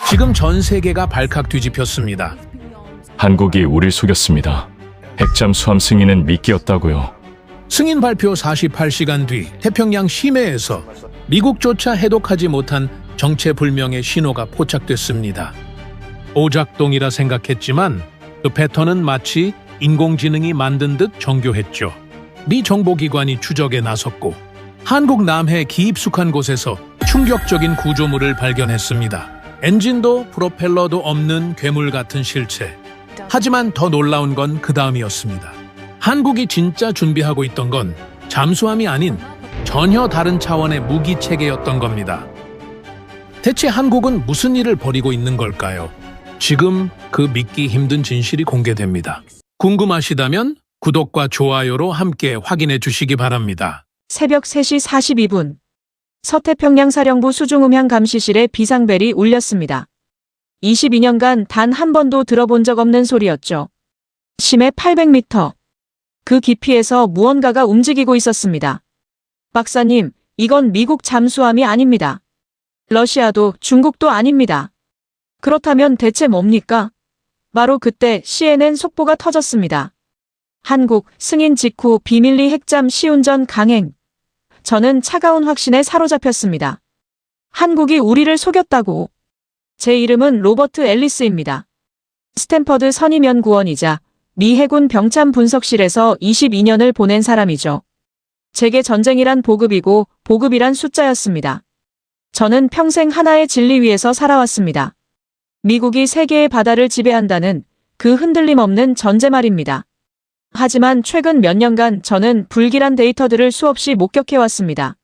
지금 전 세계가 발칵 뒤집혔습니다. 한국이 우릴 속였습니다. 핵잠수함 승인은 미끼였다고요. 승인 발표 48시간 뒤 태평양 심해에서 미국조차 해독하지 못한 정체불명의 신호가 포착됐습니다. 오작동이라 생각했지만 그 패턴은 마치 인공지능이 만든 듯 정교했죠. 미 정보기관이 추적에 나섰고 한국 남해 깊숙한 곳에서 충격적인 구조물을 발견했습니다. 엔진도 프로펠러도 없는 괴물 같은 실체. 하지만 더 놀라운 건 그 다음이었습니다. 한국이 진짜 준비하고 있던 건 잠수함이 아닌 전혀 다른 차원의 무기 체계였던 겁니다. 대체 한국은 무슨 일을 벌이고 있는 걸까요? 지금 그 믿기 힘든 진실이 공개됩니다. 궁금하시다면 구독과 좋아요로 함께 확인해 주시기 바랍니다. 새벽 3시 42분 서태평양 사령부 수중음향 감시실에 비상벨이 울렸습니다. 22년간 단 한 번도 들어본 적 없는 소리였죠. 심해 800m. 그 깊이에서 무언가가 움직이고 있었습니다. 박사님, 이건 미국 잠수함이 아닙니다. 러시아도 중국도 아닙니다. 그렇다면 대체 뭡니까? 바로 그때 CNN 속보가 터졌습니다. 한국 승인 직후 비밀리 핵잠 시운전 강행. 저는 차가운 확신에 사로잡혔습니다. 한국이 우리를 속였다고. 제 이름은 로버트 앨리스입니다. 스탠퍼드 선임연구원이자 미 해군 병참 분석실에서 22년을 보낸 사람이죠. 제게 전쟁이란 보급이고 보급이란 숫자였습니다. 저는 평생 하나의 진리 위에서 살아왔습니다. 미국이 세계의 바다를 지배한다는 그 흔들림 없는 전제 말입니다. 하지만 최근 몇 년간 저는 불길한 데이터들을 수없이 목격해왔습니다.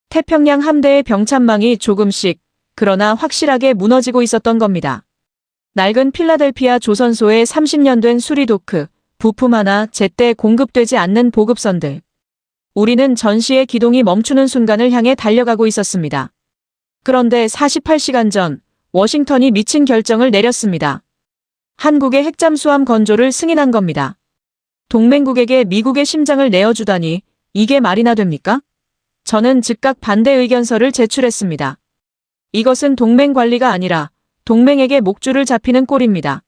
태평양 함대의 병참망이 조금씩 그러나 확실하게 무너지고 있었던 겁니다. 낡은 필라델피아 조선소에 30년 된 수리도크, 부품 하나 제때 공급되지 않는 보급선들. 우리는 전시의 기동이 멈추는 순간을 향해 달려가고 있었습니다. 그런데 48시간 전 워싱턴이 미친 결정을 내렸습니다. 한국의 핵잠수함 건조를 승인한 겁니다. 동맹국에게 미국의 심장을 내어주다니 이게 말이나 됩니까? 저는 즉각 반대 의견서를 제출했습니다. 이것은 동맹 관리가 아니라 동맹에게 목줄을 잡히는 꼴입니다.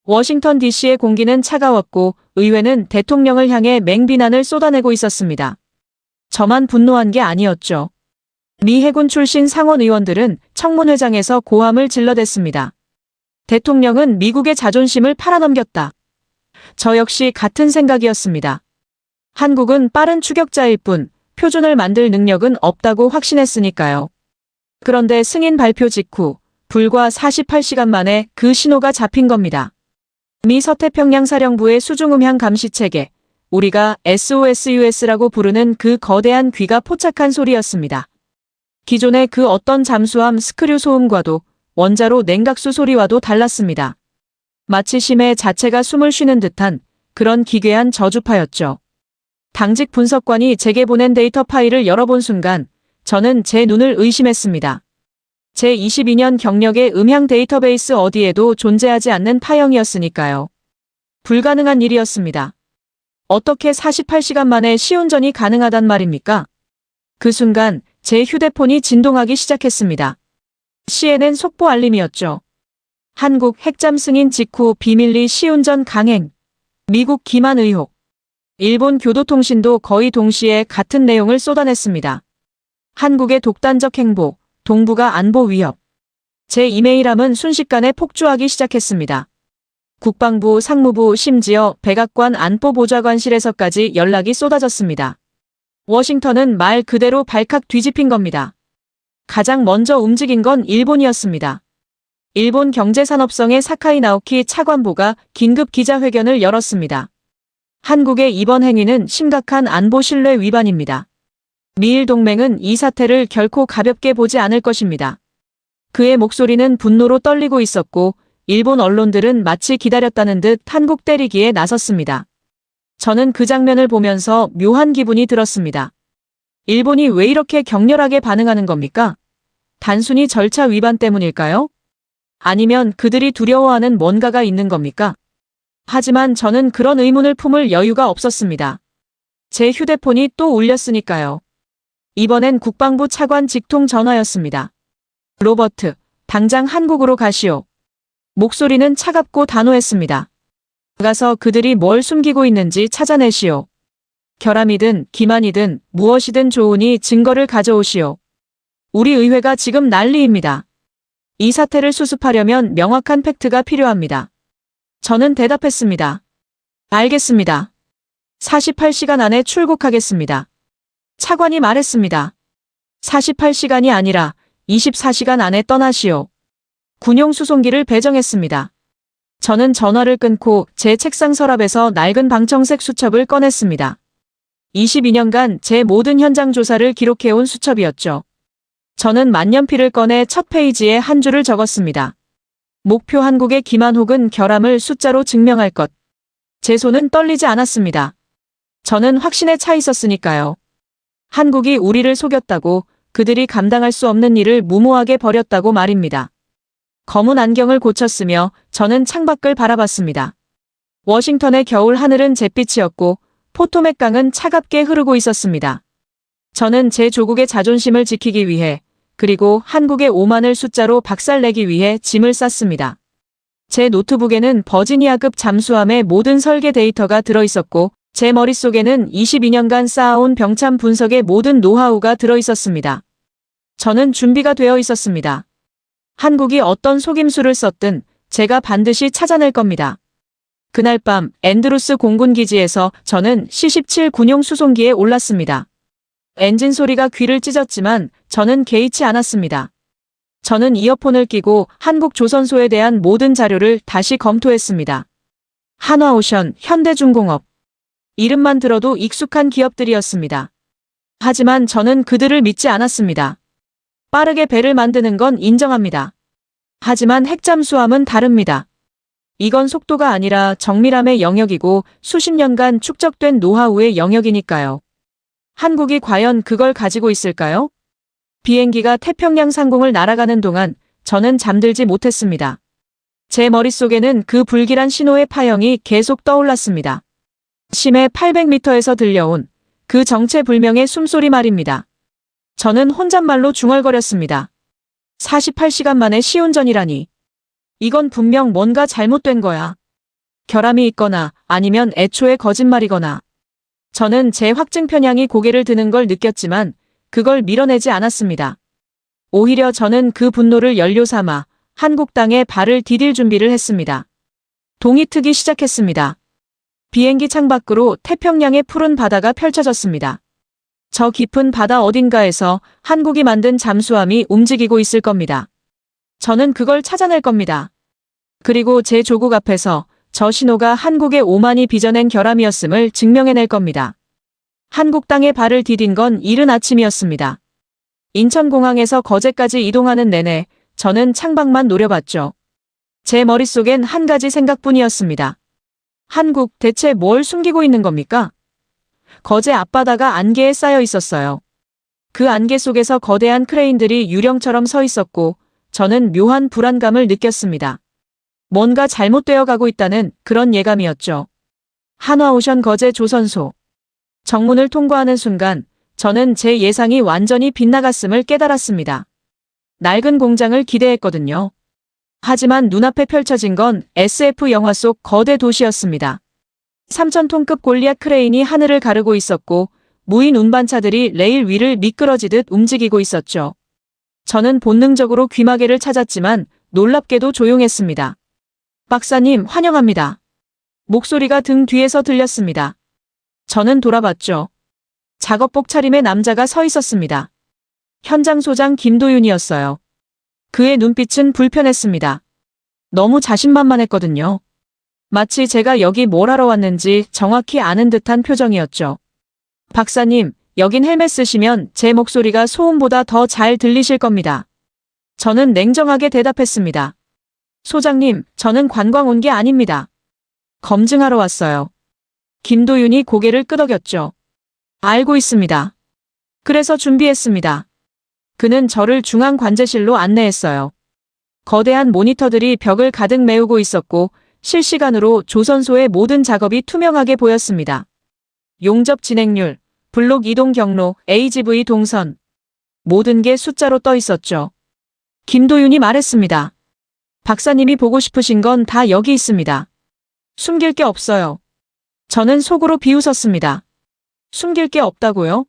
워싱턴 DC의 공기는 차가웠고 의회는 대통령을 향해 맹비난을 쏟아내고 있었습니다. 저만 분노한 게 아니었죠. 미 해군 출신 상원 의원들은 청문회장에서 고함을 질러댔습니다. 대통령은 미국의 자존심을 팔아넘겼다. 저 역시 같은 생각이었습니다. 한국은 빠른 추격자일 뿐 표준을 만들 능력은 없다고 확신했으니까요. 그런데 승인 발표 직후 불과 48시간 만에 그 신호가 잡힌 겁니다. 미 서태평양 사령부의 수중음향 감시체계, 우리가 SOSUS라고 부르는 그 거대한 귀가 포착한 소리였습니다. 기존의 그 어떤 잠수함 스크류 소음과도 원자로 냉각수 소리와도 달랐습니다. 마치 심해 자체가 숨을 쉬는 듯한 그런 기괴한 저주파였죠. 당직 분석관이 제게 보낸 데이터 파일을 열어본 순간 저는 제 눈을 의심했습니다. 제 22년 경력의 음향 데이터베이스 어디에도 존재하지 않는 파형이었으니까요. 불가능한 일이었습니다. 어떻게 48시간 만에 시운전이 가능하단 말입니까? 그 순간 제 휴대폰이 진동하기 시작했습니다. CNN 속보 알림이었죠. 한국 핵잠 승인 직후 비밀리 시운전 강행. 미국 기만 의혹. 일본 교도통신도 거의 동시에 같은 내용을 쏟아냈습니다. 한국의 독단적 행보, 동북아 안보 위협. 제 이메일함은 순식간에 폭주하기 시작했습니다. 국방부, 상무부, 심지어 백악관 안보보좌관실에서까지 연락이 쏟아졌습니다. 워싱턴은 말 그대로 발칵 뒤집힌 겁니다. 가장 먼저 움직인 건 일본이었습니다. 일본 경제산업성의 사카이 나오키 차관보가 긴급 기자회견을 열었습니다. 한국의 이번 행위는 심각한 안보 신뢰 위반입니다. 미일 동맹은 이 사태를 결코 가볍게 보지 않을 것입니다. 그의 목소리는 분노로 떨리고 있었고 일본 언론들은 마치 기다렸다는 듯 한국 때리기에 나섰습니다. 저는 그 장면을 보면서 묘한 기분이 들었습니다. 일본이 왜 이렇게 격렬하게 반응하는 겁니까? 단순히 절차 위반 때문일까요? 아니면 그들이 두려워하는 뭔가가 있는 겁니까? 하지만 저는 그런 의문을 품을 여유가 없었습니다. 제 휴대폰이 또 울렸으니까요. 이번엔 국방부 차관 직통 전화였습니다. 로버트, 당장 한국으로 가시오. 목소리는 차갑고 단호했습니다. 가서 그들이 뭘 숨기고 있는지 찾아내시오. 결함이든 기만이든 무엇이든 좋으니 증거를 가져오시오. 우리 의회가 지금 난리입니다. 이 사태를 수습하려면 명확한 팩트가 필요합니다. 저는 대답했습니다. 알겠습니다. 48시간 안에 출국하겠습니다. 차관이 말했습니다. 48시간이 아니라 24시간 안에 떠나시오. 군용 수송기를 배정했습니다. 저는 전화를 끊고 제 책상 서랍에서 낡은 방청색 수첩을 꺼냈습니다. 22년간 제 모든 현장 조사를 기록해온 수첩이었죠. 저는 만년필을 꺼내 첫 페이지에 한 줄을 적었습니다. 목표 한국의 기만 혹은 결함을 숫자로 증명할 것. 제 손은 떨리지 않았습니다. 저는 확신에 차 있었으니까요. 한국이 우리를 속였다고, 그들이 감당할 수 없는 일을 무모하게 벌였다고 말입니다. 검은 안경을 고쳤으며 저는 창밖을 바라봤습니다. 워싱턴의 겨울 하늘은 잿빛이었고 포토맥 강은 차갑게 흐르고 있었습니다. 저는 제 조국의 자존심을 지키기 위해, 그리고 한국의 오만을 숫자로 박살내기 위해 짐을 쌌습니다. 제 노트북에는 버지니아급 잠수함의 모든 설계 데이터가 들어있었고 제 머릿속에는 22년간 쌓아온 병참 분석의 모든 노하우가 들어있었습니다. 저는 준비가 되어 있었습니다. 한국이 어떤 속임수를 썼든 제가 반드시 찾아낼 겁니다. 그날 밤 앤드루스 공군기지에서 저는 C-17 군용 수송기에 올랐습니다. 엔진 소리가 귀를 찢었지만 저는 개의치 않았습니다. 저는 이어폰을 끼고 한국 조선소에 대한 모든 자료를 다시 검토했습니다. 한화오션, 현대중공업. 이름만 들어도 익숙한 기업들이었습니다. 하지만 저는 그들을 믿지 않았습니다. 빠르게 배를 만드는 건 인정합니다. 하지만 핵잠수함은 다릅니다. 이건 속도가 아니라 정밀함의 영역이고 수십 년간 축적된 노하우의 영역이니까요. 한국이 과연 그걸 가지고 있을까요? 비행기가 태평양 상공을 날아가는 동안 저는 잠들지 못했습니다. 제 머릿속에는 그 불길한 신호의 파형이 계속 떠올랐습니다. 심해 800m에서 들려온 그 정체불명의 숨소리 말입니다. 저는 혼잣말로 중얼거렸습니다. 48시간 만에 시운전이라니. 이건 분명 뭔가 잘못된 거야. 결함이 있거나 아니면 애초에 거짓말이거나. 저는 제 확증 편향이 고개를 드는 걸 느꼈지만 그걸 밀어내지 않았습니다. 오히려 저는 그 분노를 연료 삼아 한국 땅에 발을 디딜 준비를 했습니다. 동이 트기 시작했습니다. 비행기 창밖으로 태평양의 푸른 바다가 펼쳐졌습니다. 저 깊은 바다 어딘가에서 한국이 만든 잠수함이 움직이고 있을 겁니다. 저는 그걸 찾아낼 겁니다. 그리고 제 조국 앞에서 저 신호가 한국의 오만이 빚어낸 결함이었음을 증명해낼 겁니다. 한국 땅에 발을 디딘 건 이른 아침이었습니다. 인천공항에서 거제까지 이동하는 내내 저는 창밖만 노려봤죠. 제 머릿속엔 한 가지 생각뿐이었습니다. 한국 대체 뭘 숨기고 있는 겁니까? 거제 앞바다가 안개에 쌓여 있었어요. 그 안개 속에서 거대한 크레인들이 유령처럼 서 있었고 저는 묘한 불안감을 느꼈습니다. 뭔가 잘못되어 가고 있다는 그런 예감이었죠. 한화오션 거제 조선소. 정문을 통과하는 순간 저는 제 예상이 완전히 빗나갔음을 깨달았습니다. 낡은 공장을 기대했거든요. 하지만 눈앞에 펼쳐진 건 SF 영화 속 거대 도시였습니다. 3,000톤급 골리앗 크레인이 하늘을 가르고 있었고 무인 운반차들이 레일 위를 미끄러지듯 움직이고 있었죠. 저는 본능적으로 귀마개를 찾았지만 놀랍게도 조용했습니다. 박사님, 환영합니다. 목소리가 등 뒤에서 들렸습니다. 저는 돌아봤죠. 작업복 차림의 남자가 서 있었습니다. 현장 소장 김도윤이었어요. 그의 눈빛은 불편했습니다. 너무 자신만만했거든요. 마치 제가 여기 뭘 하러 왔는지 정확히 아는 듯한 표정이었죠. 박사님, 여긴 헬멧 쓰시면 제 목소리가 소음보다 더 잘 들리실 겁니다. 저는 냉정하게 대답했습니다. 소장님, 저는 관광 온 게 아닙니다. 검증하러 왔어요. 김도윤이 고개를 끄덕였죠. 알고 있습니다. 그래서 준비했습니다. 그는 저를 중앙 관제실로 안내했어요. 거대한 모니터들이 벽을 가득 메우고 있었고 실시간으로 조선소의 모든 작업이 투명하게 보였습니다. 용접 진행률, 블록 이동 경로, AGV 동선. 모든 게 숫자로 떠 있었죠. 김도윤이 말했습니다. 박사님이 보고 싶으신 건 다 여기 있습니다. 숨길 게 없어요. 저는 속으로 비웃었습니다. 숨길 게 없다고요?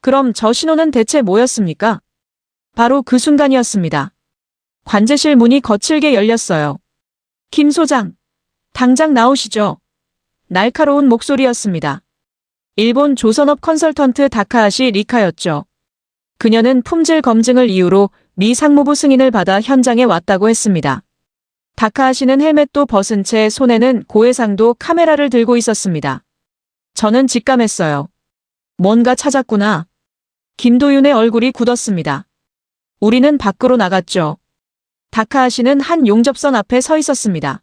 그럼 저 신호는 대체 뭐였습니까? 바로 그 순간이었습니다. 관제실 문이 거칠게 열렸어요. 김 소장, 당장 나오시죠. 날카로운 목소리였습니다. 일본 조선업 컨설턴트 다카하시 리카였죠. 그녀는 품질 검증을 이유로 미 상무부 승인을 받아 현장에 왔다고 했습니다. 다카하시는 헬멧도 벗은 채 손에는 고해상도 카메라를 들고 있었습니다. 저는 직감했어요. 뭔가 찾았구나. 김도윤의 얼굴이 굳었습니다. 우리는 밖으로 나갔죠. 다카하시는 한 용접선 앞에 서 있었습니다.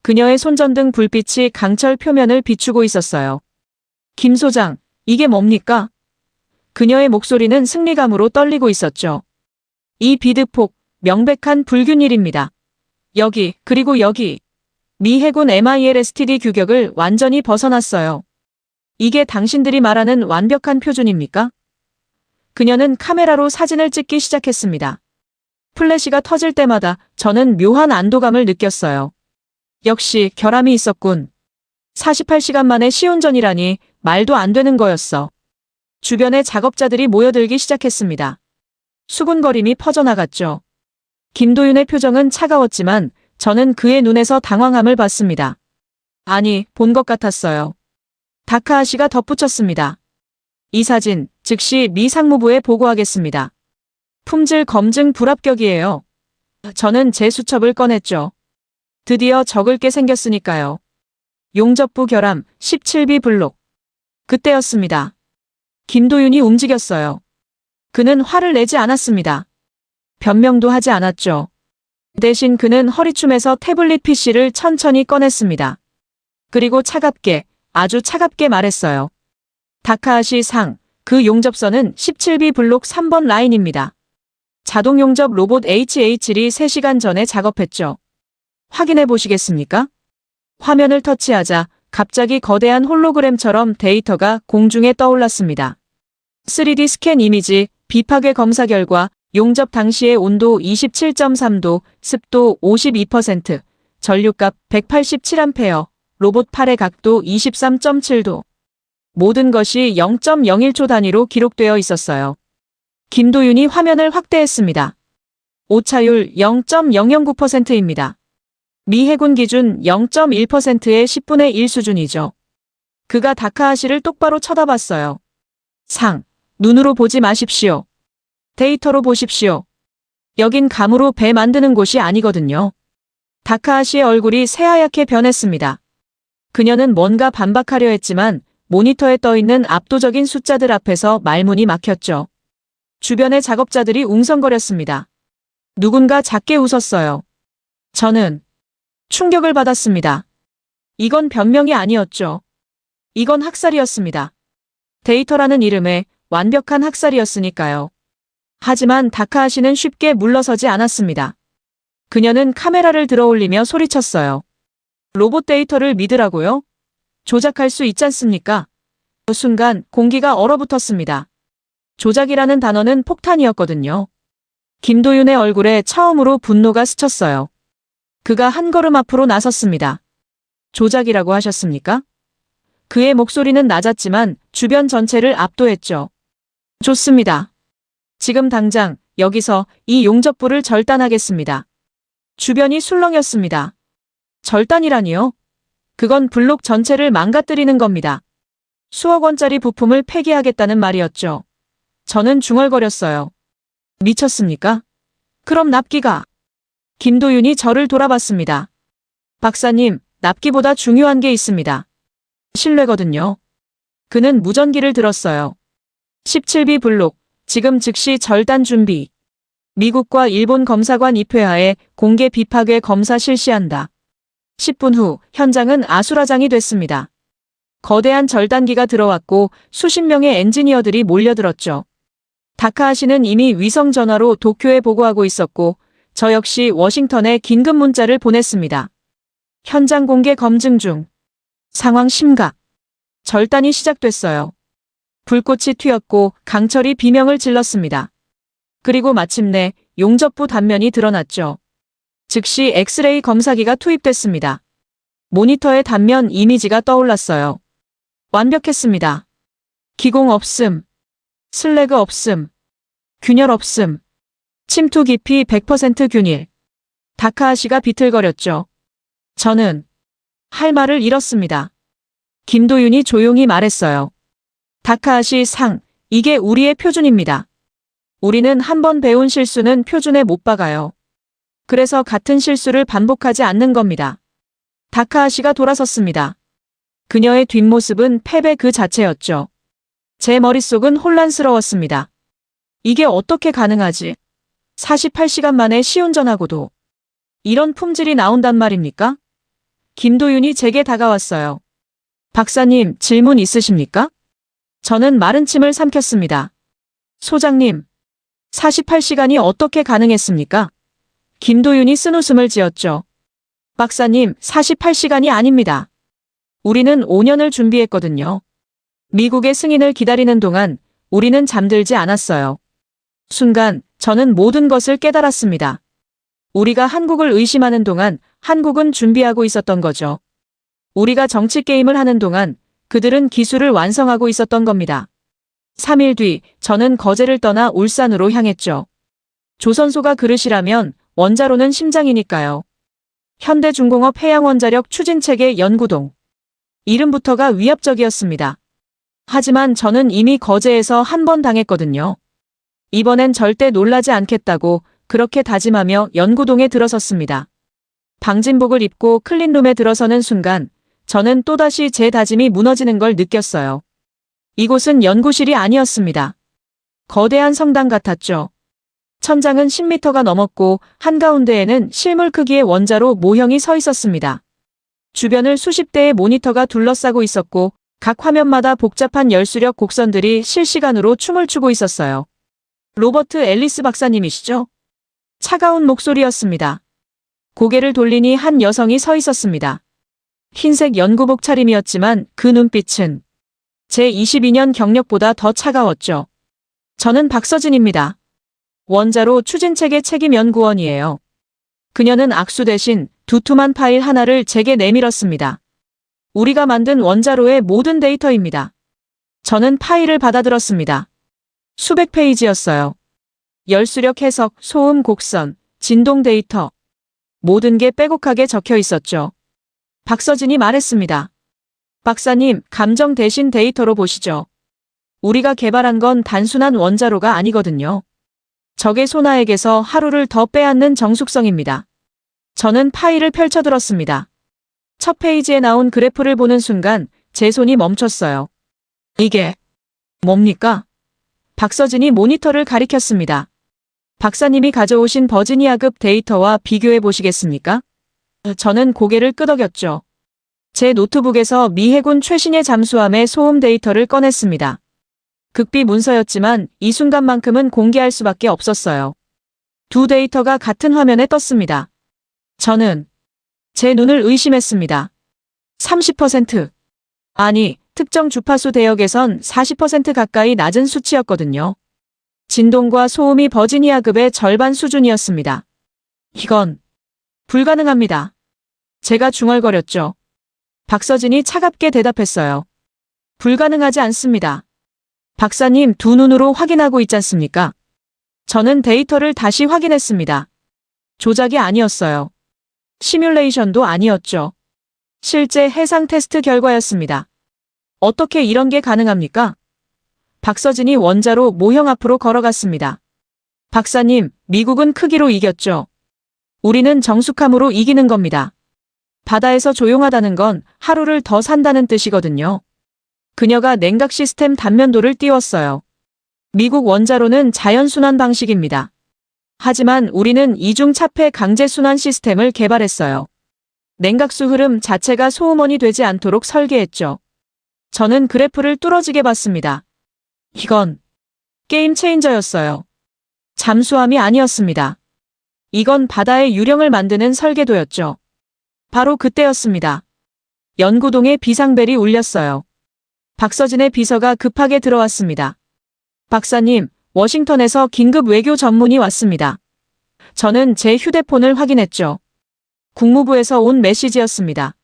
그녀의 손전등 불빛이 강철 표면을 비추고 있었어요. 김 소장, 이게 뭡니까? 그녀의 목소리는 승리감으로 떨리고 있었죠. 이 비드폭, 명백한 불균일입니다. 여기, 그리고 여기. 미 해군 MILSTD 규격을 완전히 벗어났어요. 이게 당신들이 말하는 완벽한 표준입니까? 그녀는 카메라로 사진을 찍기 시작했습니다. 플래시가 터질 때마다 저는 묘한 안도감을 느꼈어요. 역시 결함이 있었군. 48시간 만에 시운전이라니 말도 안 되는 거였어. 주변에 작업자들이 모여들기 시작했습니다. 수군거림이 퍼져나갔죠. 김도윤의 표정은 차가웠지만 저는 그의 눈에서 당황함을 봤습니다. 아니, 본 것 같았어요. 다카하시가 덧붙였습니다. 이 사진 즉시 미 상무부에 보고하겠습니다. 품질 검증 불합격이에요. 저는 제 수첩을 꺼냈죠. 드디어 적을 게 생겼으니까요. 용접부 결함 17B 블록. 그때였습니다. 김도윤이 움직였어요. 그는 화를 내지 않았습니다. 변명도 하지 않았죠. 대신 그는 허리춤에서 태블릿 PC를 천천히 꺼냈습니다. 그리고 차갑게, 아주 차갑게 말했어요. 다카하시 상, 그 용접선은 17B 블록 3번 라인입니다. 자동 용접 로봇 HH1이 3시간 전에 작업했죠. 확인해 보시겠습니까? 화면을 터치하자 갑자기 거대한 홀로그램처럼 데이터가 공중에 떠올랐습니다. 3D 스캔 이미지, 비파괴 검사 결과, 용접 당시의 온도 27.3도, 습도 52%, 전류값 187A, 로봇 팔의 각도 23.7도. 모든 것이 0.01초 단위로 기록되어 있었어요. 김도윤이 화면을 확대했습니다. 오차율 0.009%입니다. 미 해군 기준 0.1%의 10분의 1 수준이죠. 그가 다카하시를 똑바로 쳐다봤어요. 상, 눈으로 보지 마십시오. 데이터로 보십시오. 여긴 감으로 배 만드는 곳이 아니거든요. 다카하시의 얼굴이 새하얗게 변했습니다. 그녀는 뭔가 반박하려 했지만 모니터에 떠있는 압도적인 숫자들 앞에서 말문이 막혔죠. 주변의 작업자들이 웅성거렸습니다. 누군가 작게 웃었어요. 저는 충격을 받았습니다. 이건 변명이 아니었죠. 이건 학살이었습니다. 데이터라는 이름에 완벽한 학살이었으니까요. 하지만 다카하시는 쉽게 물러서지 않았습니다. 그녀는 카메라를 들어올리며 소리쳤어요. 로봇 데이터를 믿으라고요? 조작할 수 있지 않습니까? 그 순간 공기가 얼어붙었습니다. 조작이라는 단어는 폭탄이었거든요. 김도윤의 얼굴에 처음으로 분노가 스쳤어요. 그가 한 걸음 앞으로 나섰습니다. 조작이라고 하셨습니까? 그의 목소리는 낮았지만 주변 전체를 압도했죠. 좋습니다. 지금 당장 여기서 이 용접부를 절단하겠습니다. 주변이 술렁였습니다. 절단이라니요? 그건 블록 전체를 망가뜨리는 겁니다. 수억 원짜리 부품을 폐기하겠다는 말이었죠. 저는 중얼거렸어요. 미쳤습니까? 그럼 납기가. 김도윤이 저를 돌아봤습니다. 박사님, 납기보다 중요한 게 있습니다. 신뢰거든요. 그는 무전기를 들었어요. 17B 블록, 지금 즉시 절단 준비. 미국과 일본 검사관 입회하에 공개 비파괴 검사 실시한다. 10분 후 현장은 아수라장이 됐습니다. 거대한 절단기가 들어왔고 수십 명의 엔지니어들이 몰려들었죠. 다카하시는 이미 위성 전화로 도쿄에 보고하고 있었고 저 역시 워싱턴에 긴급 문자를 보냈습니다. 현장 공개 검증 중. 상황 심각. 절단이 시작됐어요. 불꽃이 튀었고 강철이 비명을 질렀습니다. 그리고 마침내 용접부 단면이 드러났죠. 즉시 엑스레이 검사기가 투입됐습니다. 모니터의 단면 이미지가 떠올랐어요. 완벽했습니다. 기공 없음, 슬래그 없음, 균열 없음, 침투 깊이 100% 균일. 다카하시가 비틀거렸죠. 저는 할 말을 잃었습니다. 김도윤이 조용히 말했어요. 다카하시 상, 이게 우리의 표준입니다. 우리는 한 번 배운 실수는 표준에 못 박아요. 그래서 같은 실수를 반복하지 않는 겁니다. 다카하시가 돌아섰습니다. 그녀의 뒷모습은 패배 그 자체였죠. 제 머릿속은 혼란스러웠습니다. 이게 어떻게 가능하지? 48시간 만에 시운전하고도 이런 품질이 나온단 말입니까? 김도윤이 제게 다가왔어요. 박사님, 질문 있으십니까? 저는 마른 침을 삼켰습니다. 소장님, 48시간이 어떻게 가능했습니까? 김도윤이 쓴웃음을 지었죠. 박사님, 48시간이 아닙니다. 우리는 5년을 준비했거든요. 미국의 승인을 기다리는 동안 우리는 잠들지 않았어요. 순간 저는 모든 것을 깨달았습니다. 우리가 한국을 의심하는 동안 한국은 준비하고 있었던 거죠. 우리가 정치 게임을 하는 동안 그들은 기술을 완성하고 있었던 겁니다. 3일 뒤 저는 거제를 떠나 울산으로 향했죠. 조선소가 그릇이라면 원자로는 심장이니까요. 현대중공업 해양원자력 추진체계 연구동. 이름부터가 위압적이었습니다. 하지만 저는 이미 거제에서 한 번 당했거든요. 이번엔 절대 놀라지 않겠다고 그렇게 다짐하며 연구동에 들어섰습니다. 방진복을 입고 클린룸에 들어서는 순간 저는 또다시 제 다짐이 무너지는 걸 느꼈어요. 이곳은 연구실이 아니었습니다. 거대한 성당 같았죠. 천장은 10m가 넘었고 한가운데에는 실물 크기의 원자로 모형이 서 있었습니다. 주변을 수십 대의 모니터가 둘러싸고 있었고 각 화면마다 복잡한 열수력 곡선들이 실시간으로 춤을 추고 있었어요. 로버트 앨리스 박사님이시죠? 차가운 목소리였습니다. 고개를 돌리니 한 여성이 서 있었습니다. 흰색 연구복 차림이었지만 그 눈빛은 제 22년 경력보다 더 차가웠죠. 저는 박서진입니다. 원자로 추진체계 책임연구원이에요. 그녀는 악수 대신 두툼한 파일 하나를 제게 내밀었습니다. 우리가 만든 원자로의 모든 데이터입니다. 저는 파일을 받아들었습니다. 수백 페이지였어요. 열수력 해석, 소음 곡선, 진동 데이터. 모든 게 빼곡하게 적혀 있었죠. 박서진이 말했습니다. 박사님, 감정 대신 데이터로 보시죠. 우리가 개발한 건 단순한 원자로가 아니거든요. 적의 소나에게서 하루를 더 빼앗는 정숙성입니다. 저는 파일을 펼쳐들었습니다. 첫 페이지에 나온 그래프를 보는 순간 제 손이 멈췄어요. 이게 뭡니까? 박서진이 모니터를 가리켰습니다. 박사님이 가져오신 버지니아급 데이터와 비교해 보시겠습니까? 저는 고개를 끄덕였죠. 제 노트북에서 미 해군 최신의 잠수함의 소음 데이터를 꺼냈습니다. 극비 문서였지만 이 순간만큼은 공개할 수밖에 없었어요. 두 데이터가 같은 화면에 떴습니다. 저는 제 눈을 의심했습니다. 30%. 아니, 특정 주파수 대역에선 40% 가까이 낮은 수치였거든요. 진동과 소음이 버지니아급의 절반 수준이었습니다. 이건 불가능합니다. 제가 중얼거렸죠. 박서진이 차갑게 대답했어요. 불가능하지 않습니다. 박사님 두 눈으로 확인하고 있지 않습니까? 저는 데이터를 다시 확인했습니다. 조작이 아니었어요. 시뮬레이션도 아니었죠. 실제 해상 테스트 결과였습니다. 어떻게 이런 게 가능합니까? 박서진이 원자로 모형 앞으로 걸어갔습니다. 박사님, 미국은 크기로 이겼죠. 우리는 정숙함으로 이기는 겁니다. 바다에서 조용하다는 건 하루를 더 산다는 뜻이거든요. 그녀가 냉각 시스템 단면도를 띄웠어요. 미국 원자로는 자연순환 방식입니다. 하지만 우리는 이중 차폐 강제 순환 시스템을 개발했어요. 냉각수 흐름 자체가 소음원이 되지 않도록 설계했죠. 저는 그래프를 뚫어지게 봤습니다. 이건 게임 체인저였어요. 잠수함이 아니었습니다. 이건 바다의 유령을 만드는 설계도였죠. 바로 그때였습니다. 연구동의 비상벨이 울렸어요. 박서진의 비서가 급하게 들어왔습니다. 박사님, 워싱턴에서 긴급 외교 전문이 왔습니다. 저는 제 휴대폰을 확인했죠. 국무부에서 온 메시지였습니다.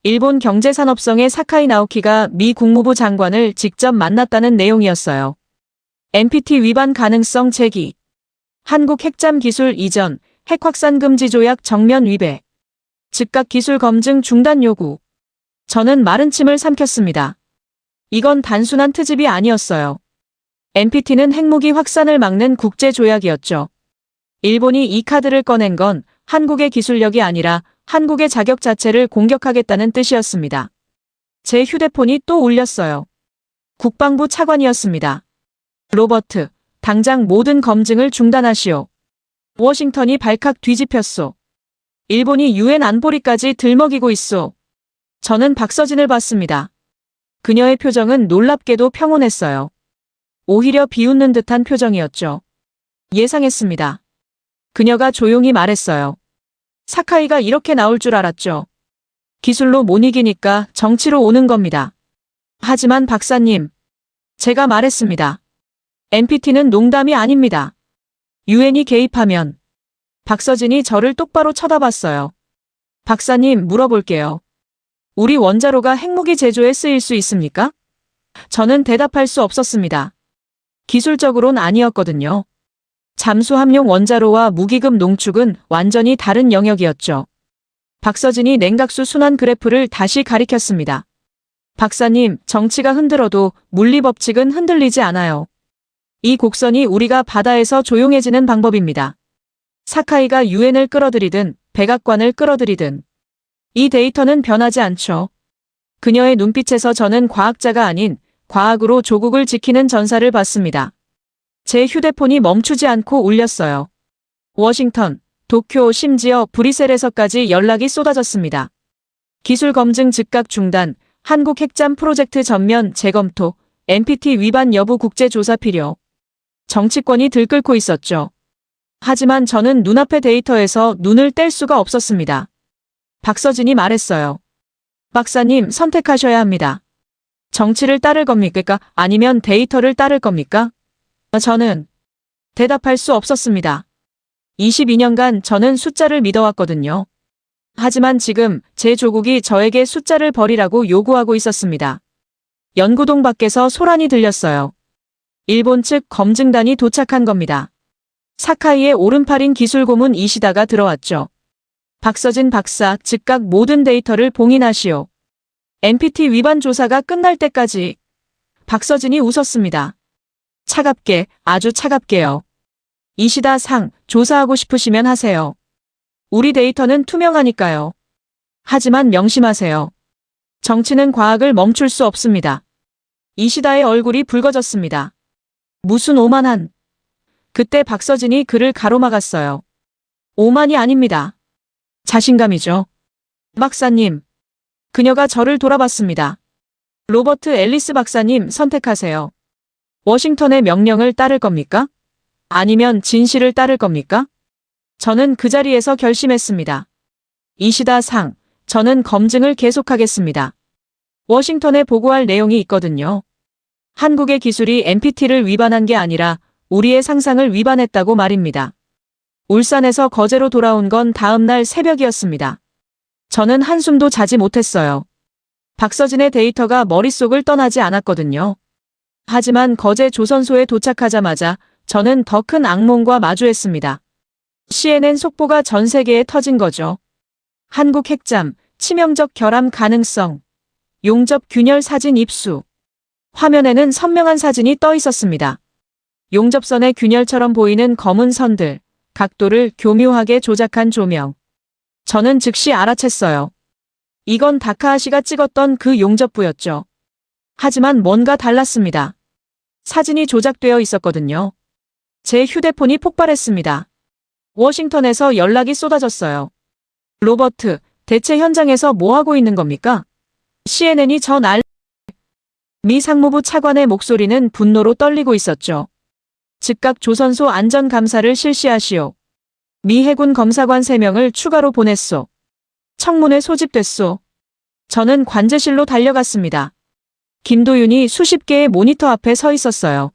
일본 경제산업성의 사카이 나오키가 미 국무부 장관을 직접 만났다는 내용이었어요. NPT 위반 가능성 제기. 한국 핵잠 기술 이전, 핵 확산 금지 조약 정면 위배. 즉각 기술 검증 중단 요구. 저는 마른 침을 삼켰습니다. 이건 단순한 트집이 아니었어요. NPT는 핵무기 확산을 막는 국제 조약이었죠. 일본이 이 카드를 꺼낸 건 한국의 기술력이 아니라 한국의 자격 자체를 공격하겠다는 뜻이었습니다. 제 휴대폰이 또 울렸어요. 국방부 차관이었습니다. 로버트, 당장 모든 검증을 중단하시오. 워싱턴이 발칵 뒤집혔소. 일본이 유엔 안보리까지 들먹이고 있소. 저는 박서진을 봤습니다. 그녀의 표정은 놀랍게도 평온했어요. 오히려 비웃는 듯한 표정이었죠. 예상했습니다. 그녀가 조용히 말했어요. 사카이가 이렇게 나올 줄 알았죠. 기술로 못 이기니까 정치로 오는 겁니다. 하지만 박사님, 제가 말했습니다. NPT는 농담이 아닙니다. 유엔이 개입하면. 박서진이 저를 똑바로 쳐다봤어요. 박사님, 물어볼게요. 우리 원자로가 핵무기 제조에 쓰일 수 있습니까? 저는 대답할 수 없었습니다. 기술적으론 아니었거든요. 잠수함용 원자로와 무기급 농축은 완전히 다른 영역이었죠. 박서진이 냉각수 순환 그래프를 다시 가리켰습니다. 박사님, 정치가 흔들어도 물리법칙은 흔들리지 않아요. 이 곡선이 우리가 바다에서 조용해지는 방법입니다. 사카이가 유엔을 끌어들이든 백악관을 끌어들이든 이 데이터는 변하지 않죠. 그녀의 눈빛에서 저는 과학자가 아닌 과학으로 조국을 지키는 전사를 봤습니다. 제 휴대폰이 멈추지 않고 울렸어요. 워싱턴, 도쿄, 심지어 브뤼셀에서까지 연락이 쏟아졌습니다. 기술 검증 즉각 중단, 한국 핵잠 프로젝트 전면 재검토, NPT 위반 여부 국제조사 필요. 정치권이 들끓고 있었죠. 하지만 저는 눈앞의 데이터에서 눈을 뗄 수가 없었습니다. 박서진이 말했어요. 박사님, 선택하셔야 합니다. 정치를 따를 겁니까? 아니면 데이터를 따를 겁니까? 저는 대답할 수 없었습니다. 22년간 저는 숫자를 믿어왔거든요. 하지만 지금 제 조국이 저에게 숫자를 버리라고 요구하고 있었습니다. 연구동 밖에서 소란이 들렸어요. 일본 측 검증단이 도착한 겁니다. 사카이의 오른팔인 기술고문 이시다가 들어왔죠. 박서진 박사, 즉각 모든 데이터를 봉인하시오. NPT 위반 조사가 끝날 때까지. 박서진이 웃었습니다. 차갑게, 아주 차갑게요. 이시다 상, 조사하고 싶으시면 하세요. 우리 데이터는 투명하니까요. 하지만 명심하세요. 정치는 과학을 멈출 수 없습니다. 이시다의 얼굴이 붉어졌습니다. 무슨 오만한. 그때 박서진이 그를 가로막았어요. 오만이 아닙니다. 자신감이죠. 박사님. 그녀가 저를 돌아봤습니다. 로버트 앨리스 박사님, 선택하세요. 워싱턴의 명령을 따를 겁니까? 아니면 진실을 따를 겁니까? 저는 그 자리에서 결심했습니다. 이시다 상, 저는 검증을 계속하겠습니다. 워싱턴에 보고할 내용이 있거든요. 한국의 기술이 NPT를 위반한 게 아니라 우리의 상상을 위반했다고 말입니다. 울산에서 거제로 돌아온 건 다음 날 새벽이었습니다. 저는 한숨도 자지 못했어요. 박서진의 데이터가 머릿속을 떠나지 않았거든요. 하지만 거제 조선소에 도착하자마자 저는 더 큰 악몽과 마주했습니다. CNN 속보가 전 세계에 터진 거죠. 한국 핵잠, 치명적 결함 가능성, 용접 균열 사진 입수. 화면에는 선명한 사진이 떠 있었습니다. 용접선의 균열처럼 보이는 검은 선들, 각도를 교묘하게 조작한 조명. 저는 즉시 알아챘어요. 이건 다카하시가 찍었던 그 용접부였죠. 하지만 뭔가 달랐습니다. 사진이 조작되어 있었거든요. 제 휴대폰이 폭발했습니다. 워싱턴에서 연락이 쏟아졌어요. 로버트, 대체 현장에서 뭐 하고 있는 겁니까? CNN이 미 상무부 차관의 목소리는 분노로 떨리고 있었죠. 즉각 조선소 안전감사를 실시하시오. 미 해군 검사관 3명을 추가로 보냈소. 청문회 소집됐소. 저는 관제실로 달려갔습니다. 김도윤이 수십 개의 모니터 앞에 서 있었어요.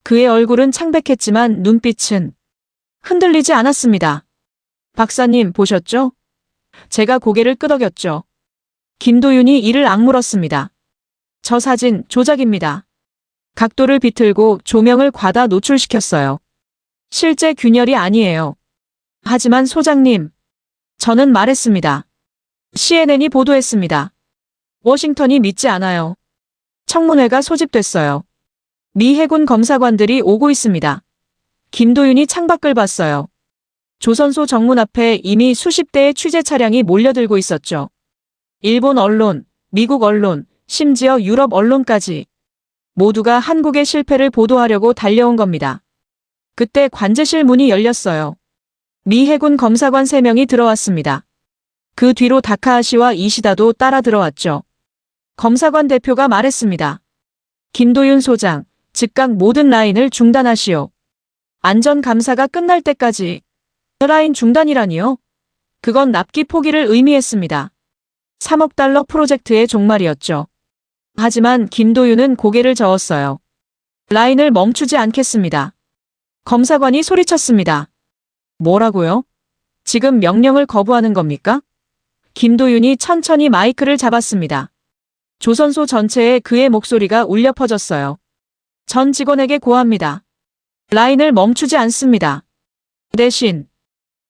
그의 얼굴은 창백했지만 눈빛은 흔들리지 않았습니다. 박사님 보셨죠? 제가 고개를 끄덕였죠. 김도윤이 이를 악물었습니다. 저 사진 조작입니다. 각도를 비틀고 조명을 과다 노출시켰어요. 실제 균열이 아니에요. 하지만 소장님, 저는 말했습니다. CNN이 보도했습니다. 워싱턴이 믿지 않아요. 청문회가 소집됐어요. 미 해군 검사관들이 오고 있습니다. 김도윤이 창밖을 봤어요. 조선소 정문 앞에 이미 수십 대의 취재 차량이 몰려들고 있었죠. 일본 언론, 미국 언론, 심지어 유럽 언론까지 모두가 한국의 실패를 보도하려고 달려온 겁니다. 그때 관제실 문이 열렸어요. 미 해군 검사관 3명이 들어왔습니다. 그 뒤로 다카하시와 이시다도 따라 들어왔죠. 검사관 대표가 말했습니다. 김도윤 소장, 즉각 모든 라인을 중단하시오. 안전감사가 끝날 때까지. 라인 중단이라니요? 그건 납기 포기를 의미했습니다. 3억 달러 프로젝트의 종말이었죠. 하지만 김도윤은 고개를 저었어요. 라인을 멈추지 않겠습니다. 검사관이 소리쳤습니다. 뭐라고요? 지금 명령을 거부하는 겁니까? 김도윤이 천천히 마이크를 잡았습니다. 조선소 전체에 그의 목소리가 울려 퍼졌어요. 전 직원에게 고합니다. 라인을 멈추지 않습니다. 대신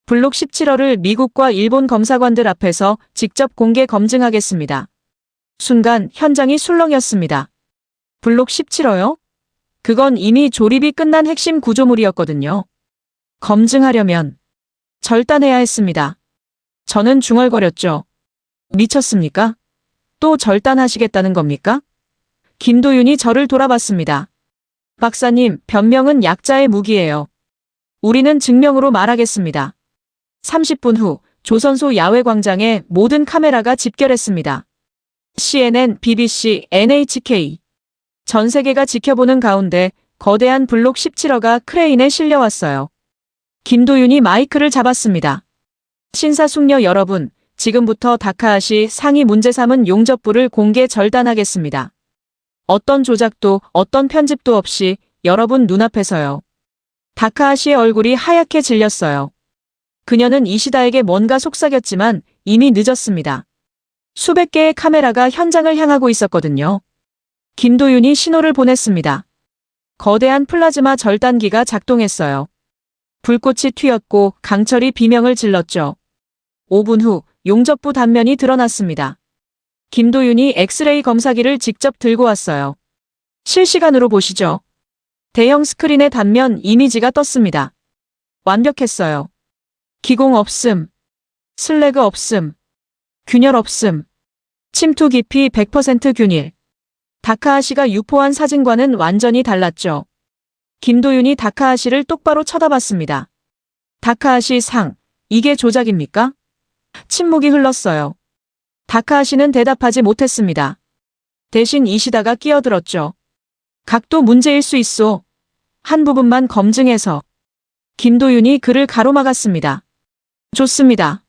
블록 17호를 미국과 일본 검사관들 앞에서 직접 공개 검증하겠습니다. 순간 현장이 술렁였습니다. 블록 17호요? 그건 이미 조립이 끝난 핵심 구조물이었거든요. 검증하려면 절단해야 했습니다. 저는 중얼거렸죠. 미쳤습니까? 또 절단하시겠다는 겁니까? 김도윤이 저를 돌아봤습니다. 박사님, 변명은 약자의 무기예요. 우리는 증명으로 말하겠습니다. 30분 후 조선소 야외 광장에 모든 카메라가 집결했습니다. CNN, BBC, NHK. 전 세계가 지켜보는 가운데 거대한 블록 17호가 크레인에 실려왔어요. 김도윤이 마이크를 잡았습니다. 신사숙녀 여러분, 지금부터 다카하시 상위 문제 삼은 용접부를 공개 절단하겠습니다. 어떤 조작도 어떤 편집도 없이 여러분 눈앞에서요. 다카하시의 얼굴이 하얗게 질렸어요. 그녀는 이시다에게 뭔가 속삭였지만 이미 늦었습니다. 수백 개의 카메라가 현장을 향하고 있었거든요. 김도윤이 신호를 보냈습니다. 거대한 플라즈마 절단기가 작동했어요. 불꽃이 튀었고 강철이 비명을 질렀죠. 5분 후 용접부 단면이 드러났습니다. 김도윤이 엑스레이 검사기를 직접 들고 왔어요. 실시간으로 보시죠. 대형 스크린의 단면 이미지가 떴습니다. 완벽했어요. 기공 없음, 슬래그 없음, 균열 없음, 침투 깊이 100% 균일. 다카하시가 유포한 사진과는 완전히 달랐죠. 김도윤이 다카하시를 똑바로 쳐다봤습니다. 다카하시 상, 이게 조작입니까? 침묵이 흘렀어요. 다카하시는 대답하지 못했습니다. 대신 이시다가 끼어들었죠. 각도 문제일 수 있어. 한 부분만 검증해서. 김도윤이 그를 가로막았습니다. 좋습니다.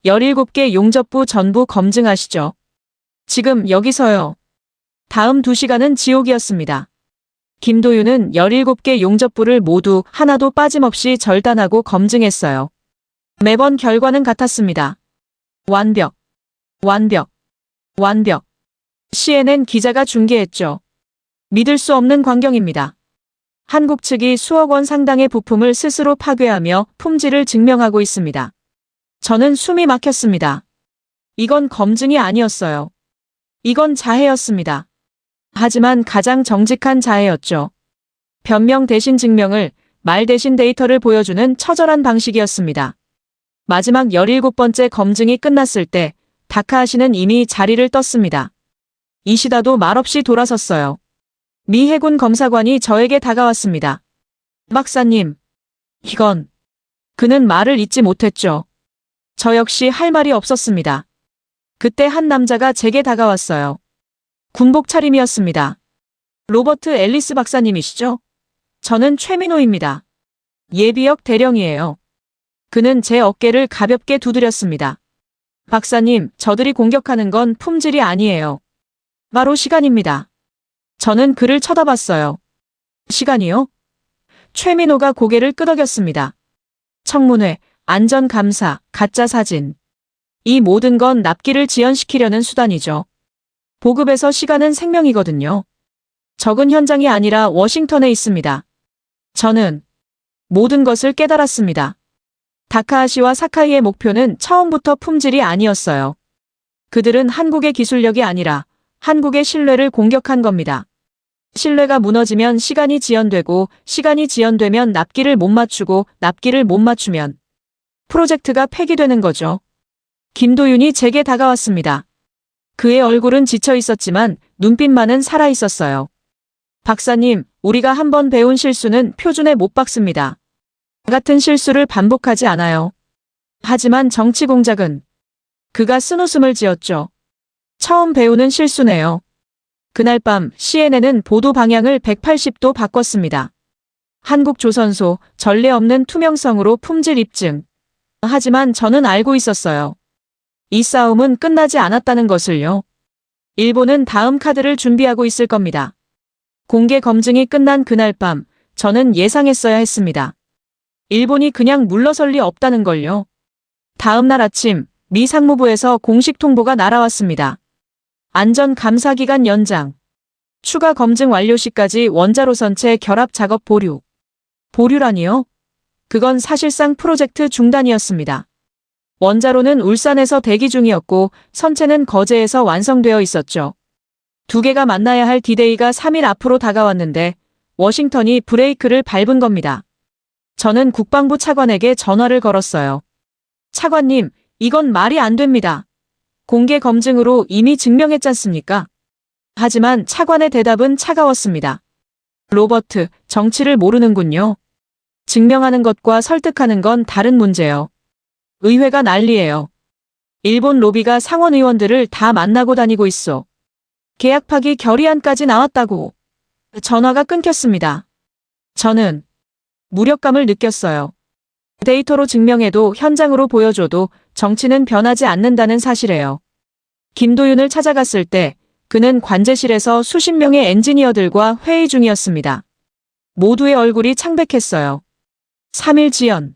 17개 용접부 전부 검증하시죠. 지금 여기서요. 다음 2시간은 지옥이었습니다. 김도윤은 17개 용접부를 모두 하나도 빠짐없이 절단하고 검증했어요. 매번 결과는 같았습니다. 완벽, 완벽, 완벽. CNN 기자가 중계했죠. 믿을 수 없는 광경입니다. 한국 측이 수억 원 상당의 부품을 스스로 파괴하며 품질을 증명하고 있습니다. 저는 숨이 막혔습니다. 이건 검증이 아니었어요. 이건 자해였습니다. 하지만 가장 정직한 자해였죠. 변명 대신 증명을, 말 대신 데이터를 보여주는 처절한 방식이었습니다. 마지막 17번째 검증이 끝났을 때 다카하시는 이미 자리를 떴습니다. 이시다도 말없이 돌아섰어요. 미 해군 검사관이 저에게 다가왔습니다. 박사님, 이건... 그는 말을 잇지 못했죠. 저 역시 할 말이 없었습니다. 그때 한 남자가 제게 다가왔어요. 군복 차림이었습니다. 로버트 앨리스 박사님이시죠? 저는 최민호입니다. 예비역 대령이에요. 그는 제 어깨를 가볍게 두드렸습니다. 박사님, 저들이 공격하는 건 품질이 아니에요. 바로 시간입니다. 저는 그를 쳐다봤어요. 시간이요? 최민호가 고개를 끄덕였습니다. 청문회, 안전감사, 가짜 사진. 이 모든 건 납기를 지연시키려는 수단이죠. 보급에서 시간은 생명이거든요. 적은 현장이 아니라 워싱턴에 있습니다. 저는 모든 것을 깨달았습니다. 다카하시와 사카이의 목표는 처음부터 품질이 아니었어요. 그들은 한국의 기술력이 아니라 한국의 신뢰를 공격한 겁니다. 신뢰가 무너지면 시간이 지연되고, 시간이 지연되면 납기를 못 맞추고, 납기를 못 맞추면 프로젝트가 폐기되는 거죠. 김도윤이 제게 다가왔습니다. 그의 얼굴은 지쳐 있었지만 눈빛만은 살아 있었어요. 박사님, 우리가 한번 배운 실수는 표준에 못 박습니다. 같은 실수를 반복하지 않아요. 하지만 정치 공작은 그가 쓴웃음을 지었죠. 처음 배우는 실수네요. 그날 밤 CNN은 보도 방향을 180도 바꿨습니다. 한국 조선소, 전례 없는 투명성으로 품질 입증. 하지만 저는 알고 있었어요. 이 싸움은 끝나지 않았다는 것을요. 일본은 다음 카드를 준비하고 있을 겁니다. 공개 검증이 끝난 그날 밤, 저는 예상했어야 했습니다. 일본이 그냥 물러설 리 없다는 걸요. 다음 날 아침, 미 상무부에서 공식 통보가 날아왔습니다. 안전감사기간 연장. 추가 검증 완료 시까지 원자로 선체 결합 작업 보류. 보류라니요? 그건 사실상 프로젝트 중단이었습니다. 원자로는 울산에서 대기 중이었고 선체는 거제에서 완성되어 있었죠. 두 개가 만나야 할 디데이가 3일 앞으로 다가왔는데 워싱턴이 브레이크를 밟은 겁니다. 저는 국방부 차관에게 전화를 걸었어요. 차관님, 이건 말이 안 됩니다. 공개 검증으로 이미 증명했잖습니까? 하지만 차관의 대답은 차가웠습니다. 로버트, 정치를 모르는군요. 증명하는 것과 설득하는 건 다른 문제요. 의회가 난리예요. 일본 로비가 상원 의원들을 다 만나고 다니고 있어. 계약 파기 결의안까지 나왔다고. 전화가 끊겼습니다. 저는 무력감을 느꼈어요. 데이터로 증명해도 현장으로 보여줘도 정치는 변하지 않는다는 사실이에요. 김도윤을 찾아갔을 때 그는 관제실에서 수십 명의 엔지니어들과 회의 중이었습니다. 모두의 얼굴이 창백했어요. 3일 지연.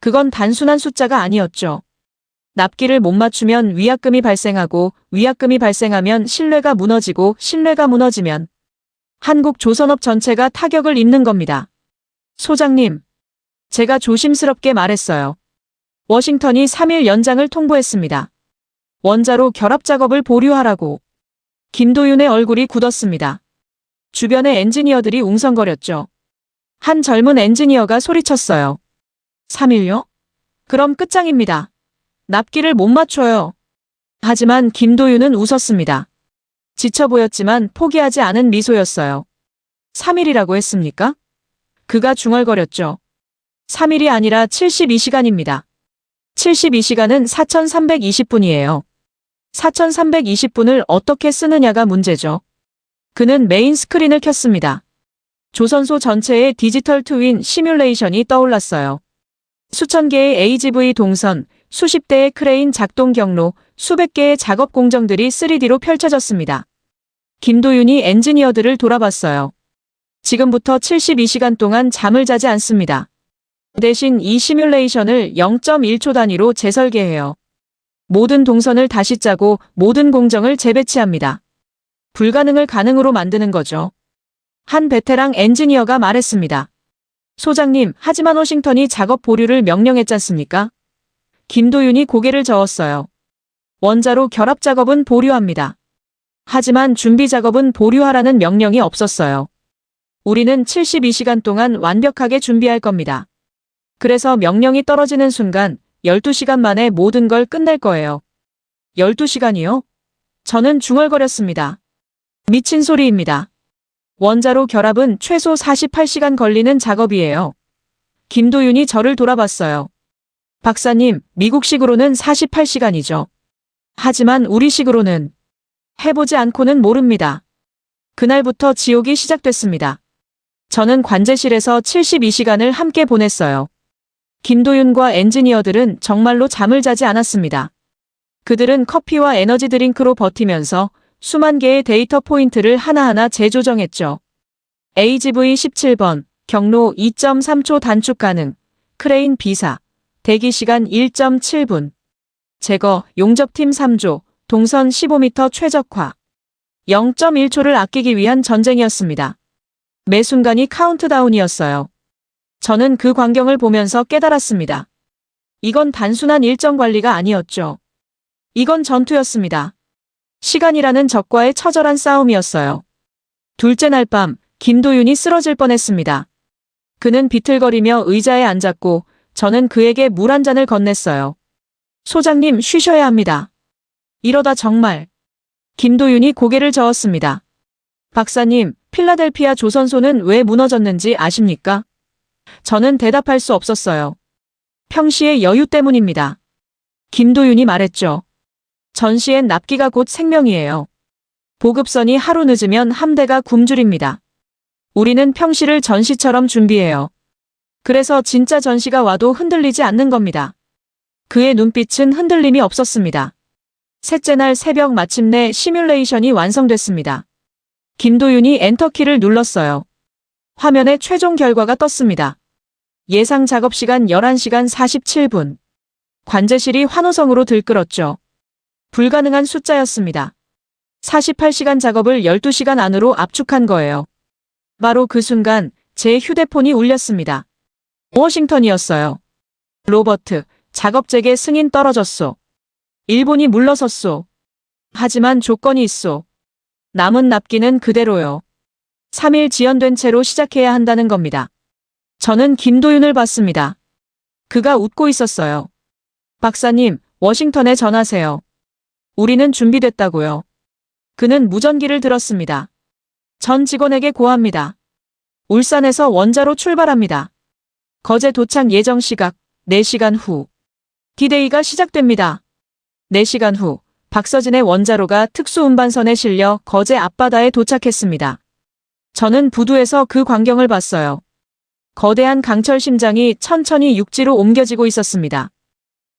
그건 단순한 숫자가 아니었죠. 납기를 못 맞추면 위약금이 발생하고, 위약금이 발생하면 신뢰가 무너지고, 신뢰가 무너지면 한국 조선업 전체가 타격을 입는 겁니다. 소장님, 제가 조심스럽게 말했어요. 워싱턴이 3일 연장을 통보했습니다. 원자로 결합 작업을 보류하라고. 김도윤의 얼굴이 굳었습니다. 주변의 엔지니어들이 웅성거렸죠. 한 젊은 엔지니어가 소리쳤어요. 3일요? 그럼 끝장입니다. 납기를 못 맞춰요. 하지만 김도윤은 웃었습니다. 지쳐 보였지만 포기하지 않은 미소였어요. 3일이라고 했습니까? 그가 중얼거렸죠. 3일이 아니라 72시간입니다. 72시간은 4320분이에요. 4320분을 어떻게 쓰느냐가 문제죠. 그는 메인 스크린을 켰습니다. 조선소 전체의 디지털 트윈 시뮬레이션이 떠올랐어요. 수천 개의 AGV 동선, 수십 대의 크레인 작동 경로, 수백 개의 작업 공정들이 3D로 펼쳐졌습니다. 김도윤이 엔지니어들을 돌아봤어요. 지금부터 72시간 동안 잠을 자지 않습니다. 대신 이 시뮬레이션을 0.1초 단위로 재설계해요. 모든 동선을 다시 짜고 모든 공정을 재배치합니다. 불가능을 가능으로 만드는 거죠. 한 베테랑 엔지니어가 말했습니다. 소장님, 하지만 워싱턴이 작업 보류를 명령했잖습니까? 김도윤이 고개를 저었어요. 원자로 결합 작업은 보류합니다. 하지만 준비 작업은 보류하라는 명령이 없었어요. 우리는 72시간 동안 완벽하게 준비할 겁니다. 그래서 명령이 떨어지는 순간 12시간 만에 모든 걸 끝낼 거예요. 12시간이요? 저는 중얼거렸습니다. 미친 소리입니다. 원자로 결합은 최소 48시간 걸리는 작업이에요. 김도윤이 저를 돌아봤어요. 박사님, 미국식으로는 48시간이죠. 하지만 우리식으로는 해보지 않고는 모릅니다. 그날부터 지옥이 시작됐습니다. 저는 관제실에서 72시간을 함께 보냈어요. 김도윤과 엔지니어들은 정말로 잠을 자지 않았습니다. 그들은 커피와 에너지 드링크로 버티면서 수만 개의 데이터 포인트를 하나하나 재조정했죠. AGV 17번, 경로 2.3초 단축 가능, 크레인 비사. 대기시간 1.7분. 제거, 용접팀 3조, 동선 15m 최적화. 0.1초를 아끼기 위한 전쟁이었습니다. 매 순간이 카운트다운이었어요. 저는 그 광경을 보면서 깨달았습니다. 이건 단순한 일정 관리가 아니었죠. 이건 전투였습니다. 시간이라는 적과의 처절한 싸움이었어요. 둘째 날 밤, 김도윤이 쓰러질 뻔했습니다. 그는 비틀거리며 의자에 앉았고 저는 그에게 물 한 잔을 건넸어요. 소장님, 쉬셔야 합니다. 이러다 정말. 김도윤이 고개를 저었습니다. 박사님, 필라델피아 조선소는 왜 무너졌는지 아십니까? 저는 대답할 수 없었어요. 평시의 여유 때문입니다. 김도윤이 말했죠. 전시엔 납기가 곧 생명이에요. 보급선이 하루 늦으면 함대가 굶주립니다. 우리는 평시를 전시처럼 준비해요. 그래서 진짜 전시가 와도 흔들리지 않는 겁니다. 그의 눈빛은 흔들림이 없었습니다. 셋째 날 새벽 마침내 시뮬레이션이 완성됐습니다. 김도윤이 엔터키를 눌렀어요. 화면에 최종 결과가 떴습니다. 예상 작업시간 11시간 47분. 관제실이 환호성으로 들끓었죠. 불가능한 숫자였습니다. 48시간 작업을 12시간 안으로 압축한 거예요. 바로 그 순간 제 휴대폰이 울렸습니다. 워싱턴이었어요. 로버트, 작업 재개 승인 떨어졌소. 일본이 물러섰소. 하지만 조건이 있소. 남은 납기는 그대로요. 3일 지연된 채로 시작해야 한다는 겁니다. 저는 김도윤을 봤습니다. 그가 웃고 있었어요. 박사님, 워싱턴에 전하세요. 우리는 준비됐다고요. 그는 무전기를 들었습니다. 전 직원에게 고합니다. 울산에서 원자로 출발합니다. 거제 도착 예정 시각 4시간 후. 디데이가 시작됩니다. 4시간 후 박서진의 원자로가 특수운반선에 실려 거제 앞바다에 도착했습니다. 저는 부두에서 그 광경을 봤어요. 거대한 강철 심장이 천천히 육지로 옮겨지고 있었습니다.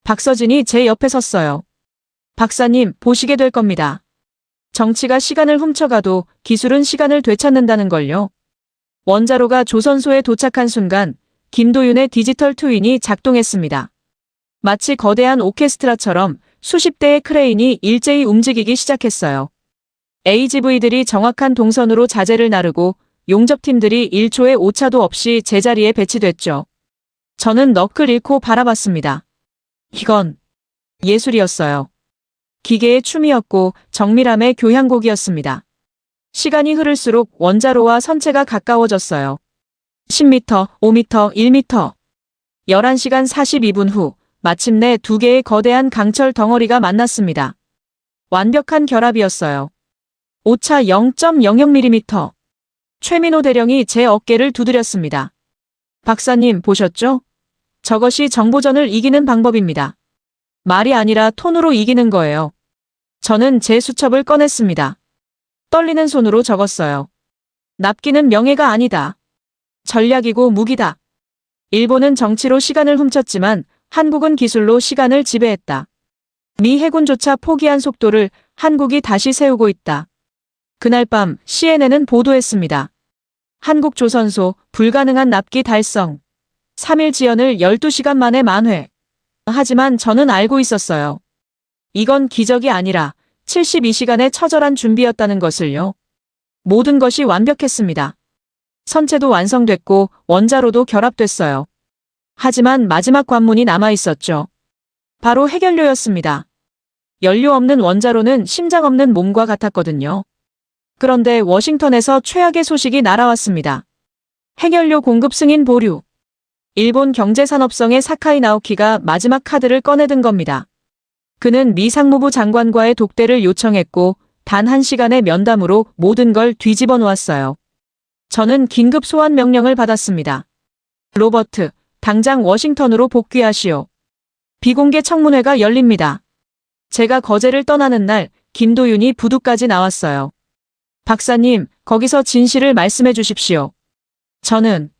박서진이 제 옆에 섰어요. 박사님, 보시게 될 겁니다. 정치가 시간을 훔쳐가도 기술은 시간을 되찾는다는 걸요. 원자로가 조선소에 도착한 순간 김도윤의 디지털 트윈이 작동했습니다. 마치 거대한 오케스트라처럼 수십 대의 크레인이 일제히 움직이기 시작했어요. AGV들이 정확한 동선으로 자재를 나르고 용접팀들이 1초의 오차도 없이 제자리에 배치됐죠. 저는 넋을 잃고 바라봤습니다. 이건 예술이었어요. 기계의 춤이었고 정밀함의 교향곡이었습니다. 시간이 흐를수록 원자로와 선체가 가까워졌어요. 10m, 5m, 1m. 11시간 42분 후 마침내 두 개의 거대한 강철 덩어리가 만났습니다. 완벽한 결합이었어요. 오차 0.00mm. 최민호 대령이 제 어깨를 두드렸습니다. 박사님, 보셨죠? 저것이 정보전을 이기는 방법입니다. 말이 아니라 톤으로 이기는 거예요. 저는 제 수첩을 꺼냈습니다. 떨리는 손으로 적었어요. 납기는 명예가 아니다. 전략이고 무기다. 일본은 정치로 시간을 훔쳤지만 한국은 기술로 시간을 지배했다. 미 해군조차 포기한 속도를 한국이 다시 세우고 있다. 그날 밤 CNN은 보도했습니다. 한국 조선소 불가능한 납기 달성. 3일 지연을 12시간 만에 만회. 하지만 저는 알고 있었어요. 이건 기적이 아니라 72시간의 처절한 준비였다는 것을요. 모든 것이 완벽했습니다. 선체도 완성됐고 원자로도 결합됐어요. 하지만 마지막 관문이 남아 있었죠. 바로 해결료였습니다. 연료 없는 원자로는 심장 없는 몸과 같았거든요. 그런데 워싱턴에서 최악의 소식이 날아왔습니다. 해결료 공급 승인 보류. 일본 경제산업성의 사카이 나오키가 마지막 카드를 꺼내든 겁니다. 그는 미 상무부 장관과의 독대를 요청했고 단 1시간의 면담으로 모든 걸 뒤집어 놓았어요. 저는 긴급 소환 명령을 받았습니다. 로버트, 당장 워싱턴으로 복귀하시오. 비공개 청문회가 열립니다. 제가 거제를 떠나는 날 김도윤이 부두까지 나왔어요. 박사님, 거기서 진실을 말씀해 주십시오. 저는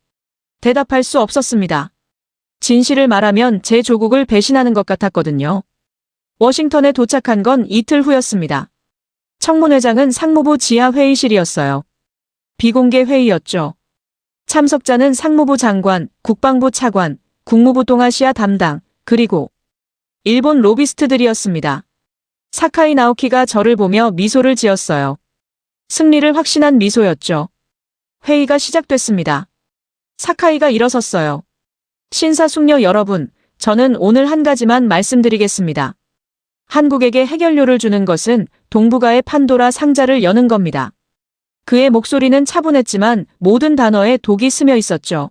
대답할 수 없었습니다. 진실을 말하면 제 조국을 배신하는 것 같았거든요. 워싱턴에 도착한 건 이틀 후였습니다. 청문회장은 상무부 지하 회의실이었어요. 비공개 회의였죠. 참석자는 상무부 장관, 국방부 차관, 국무부 동아시아 담당, 그리고 일본 로비스트들이었습니다. 사카이 나오키가 저를 보며 미소를 지었어요. 승리를 확신한 미소였죠. 회의가 시작됐습니다. 사카이가 일어섰어요. 신사숙녀 여러분, 저는 오늘 한 가지만 말씀드리겠습니다. 한국에게 해결료를 주는 것은 동북아의 판도라 상자를 여는 겁니다. 그의 목소리는 차분했지만 모든 단어에 독이 스며 있었죠.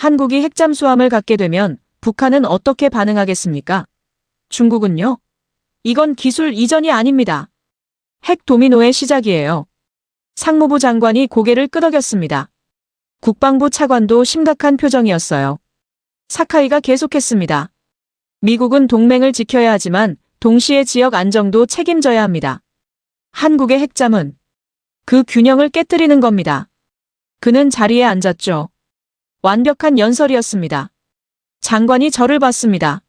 한국이 핵잠수함을 갖게 되면 북한은 어떻게 반응하겠습니까? 중국은요? 이건 기술 이전이 아닙니다. 핵 도미노의 시작이에요. 상무부 장관이 고개를 끄덕였습니다. 국방부 차관도 심각한 표정이었어요. 사카이가 계속했습니다. 미국은 동맹을 지켜야 하지만 동시에 지역 안정도 책임져야 합니다. 한국의 핵잠은 그 균형을 깨뜨리는 겁니다. 그는 자리에 앉았죠. 완벽한 연설이었습니다. 장관이 저를 봤습니다.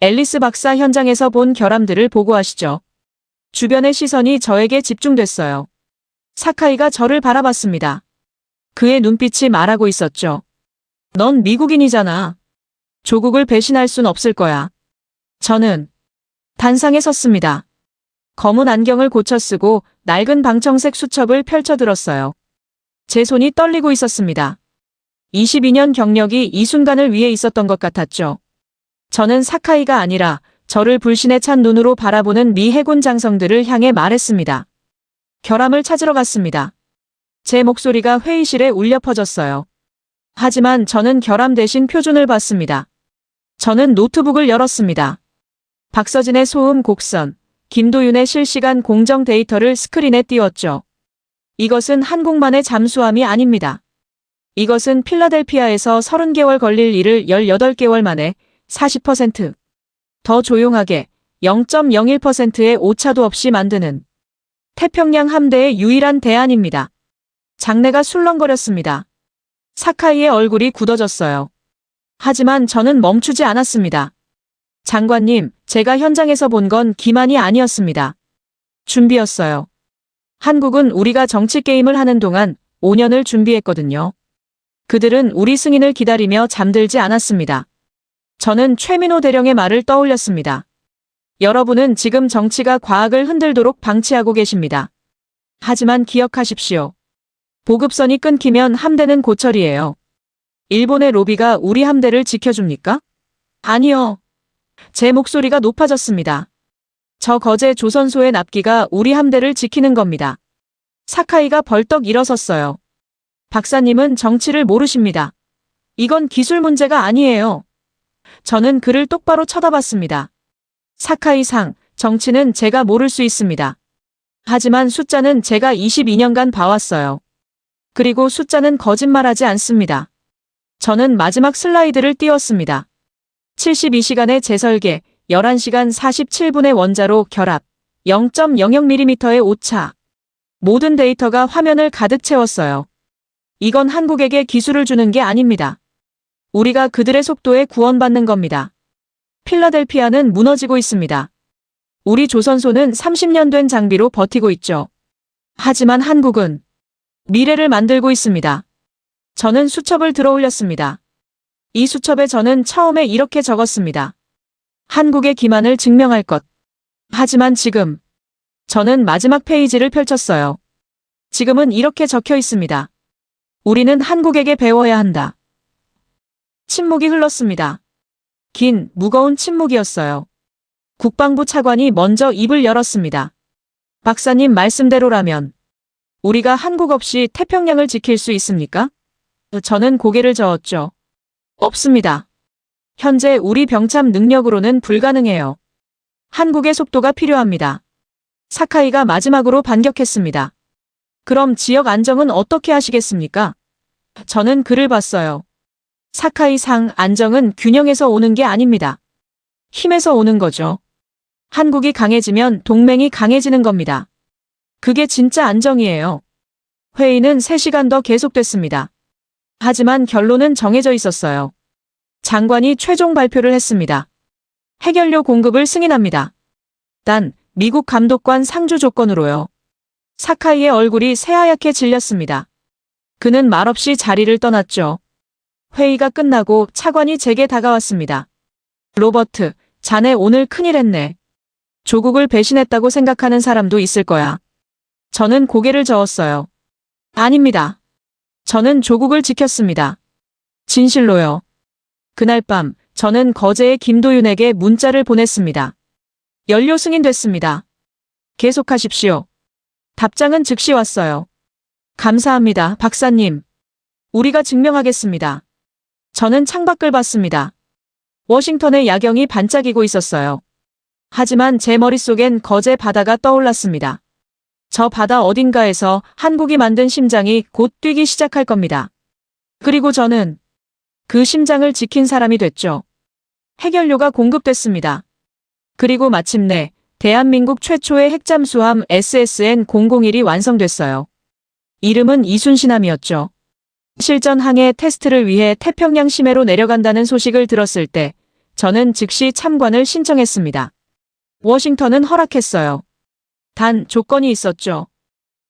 앨리스 박사 현장에서 본 결함들을 보고하시죠. 주변의 시선이 저에게 집중됐어요. 사카이가 저를 바라봤습니다. 그의 눈빛이 말하고 있었죠. 넌 미국인이잖아. 조국을 배신할 순 없을 거야. 저는 단상에 섰습니다. 검은 안경을 고쳐 쓰고 낡은 방청색 수첩을 펼쳐들었어요. 제 손이 떨리고 있었습니다. 22년 경력이 이 순간을 위해 있었던 것 같았죠. 저는 사카이가 아니라 저를 불신에 찬 눈으로 바라보는 미 해군 장성들을 향해 말했습니다. 결함을 찾으러 갔습니다. 제 목소리가 회의실에 울려 퍼졌어요. 하지만 저는 결함 대신 표준을 봤습니다. 저는 노트북을 열었습니다. 박서진의 소음 곡선, 김도윤의 실시간 공정 데이터를 스크린에 띄웠죠. 이것은 한국만의 잠수함이 아닙니다. 이것은 필라델피아에서 30개월 걸릴 일을 18개월 만에 40% 더 조용하게 0.01%의 오차도 없이 만드는 태평양 함대의 유일한 대안입니다. 장내가 술렁거렸습니다. 사카이의 얼굴이 굳어졌어요. 하지만 저는 멈추지 않았습니다. 장관님, 제가 현장에서 본 건 기만이 아니었습니다. 준비였어요. 한국은 우리가 정치 게임을 하는 동안 5년을 준비했거든요. 그들은 우리 승인을 기다리며 잠들지 않았습니다. 저는 최민호 대령의 말을 떠올렸습니다. 여러분은 지금 정치가 과학을 흔들도록 방치하고 계십니다. 하지만 기억하십시오. 보급선이 끊기면 함대는 고철이에요. 일본의 로비가 우리 함대를 지켜줍니까? 아니요. 제 목소리가 높아졌습니다. 저 거제 조선소의 납기가 우리 함대를 지키는 겁니다. 사카이가 벌떡 일어섰어요. 박사님은 정치를 모르십니다. 이건 기술 문제가 아니에요. 저는 그를 똑바로 쳐다봤습니다. 사카이-상, 정치는 제가 모를 수 있습니다. 하지만 숫자는 제가 22년간 봐왔어요. 그리고 숫자는 거짓말하지 않습니다. 저는 마지막 슬라이드를 띄웠습니다. 72시간의 재설계, 11시간 47분의 원자로 결합, 0.00mm의 오차. 모든 데이터가 화면을 가득 채웠어요. 이건 한국에게 기술을 주는 게 아닙니다. 우리가 그들의 속도에 구원받는 겁니다. 필라델피아는 무너지고 있습니다. 우리 조선소는 30년 된 장비로 버티고 있죠. 하지만 한국은 미래를 만들고 있습니다. 저는 수첩을 들어 올렸습니다. 이 수첩에 저는 처음에 이렇게 적었습니다. 한국의 기만을 증명할 것. 하지만 지금 저는 마지막 페이지를 펼쳤어요. 지금은 이렇게 적혀 있습니다. 우리는 한국에게 배워야 한다. 침묵이 흘렀습니다. 긴, 무거운 침묵이었어요. 국방부 차관이 먼저 입을 열었습니다. 박사님 말씀대로라면 우리가 한국 없이 태평양을 지킬 수 있습니까? 저는 고개를 저었죠. 없습니다. 현재 우리 병참 능력으로는 불가능해요. 한국의 속도가 필요합니다. 사카이가 마지막으로 반격했습니다. 그럼 지역 안정은 어떻게 하시겠습니까? 저는 그를 봤어요. 사카이-상, 안정은 균형에서 오는 게 아닙니다. 힘에서 오는 거죠. 한국이 강해지면 동맹이 강해지는 겁니다. 그게 진짜 안정이에요. 회의는 3시간 더 계속됐습니다. 하지만 결론은 정해져 있었어요. 장관이 최종 발표를 했습니다. 해결료 공급을 승인합니다. 단, 미국 감독관 상주 조건으로요. 사카이의 얼굴이 새하얗게 질렸습니다. 그는 말없이 자리를 떠났죠. 회의가 끝나고 차관이 제게 다가왔습니다. 로버트, 자네 오늘 큰일 했네. 조국을 배신했다고 생각하는 사람도 있을 거야. 저는 고개를 저었어요. 아닙니다. 저는 조국을 지켰습니다. 진실로요. 그날 밤 저는 거제의 김도윤에게 문자를 보냈습니다. 연료 승인됐습니다. 계속하십시오. 답장은 즉시 왔어요. 감사합니다, 박사님. 우리가 증명하겠습니다. 저는 창밖을 봤습니다. 워싱턴의 야경이 반짝이고 있었어요. 하지만 제 머릿속엔 거제 바다가 떠올랐습니다. 저 바다 어딘가에서 한국이 만든 심장이 곧 뛰기 시작할 겁니다. 그리고 저는 그 심장을 지킨 사람이 됐죠. 해결료가 공급됐습니다. 그리고 마침내 대한민국 최초의 핵잠수함 SSN-001이 완성됐어요. 이름은 이순신함이었죠. 실전 항해 테스트를 위해 태평양 심해로 내려간다는 소식을 들었을 때 저는 즉시 참관을 신청했습니다. 워싱턴은 허락했어요. 단 조건이 있었죠.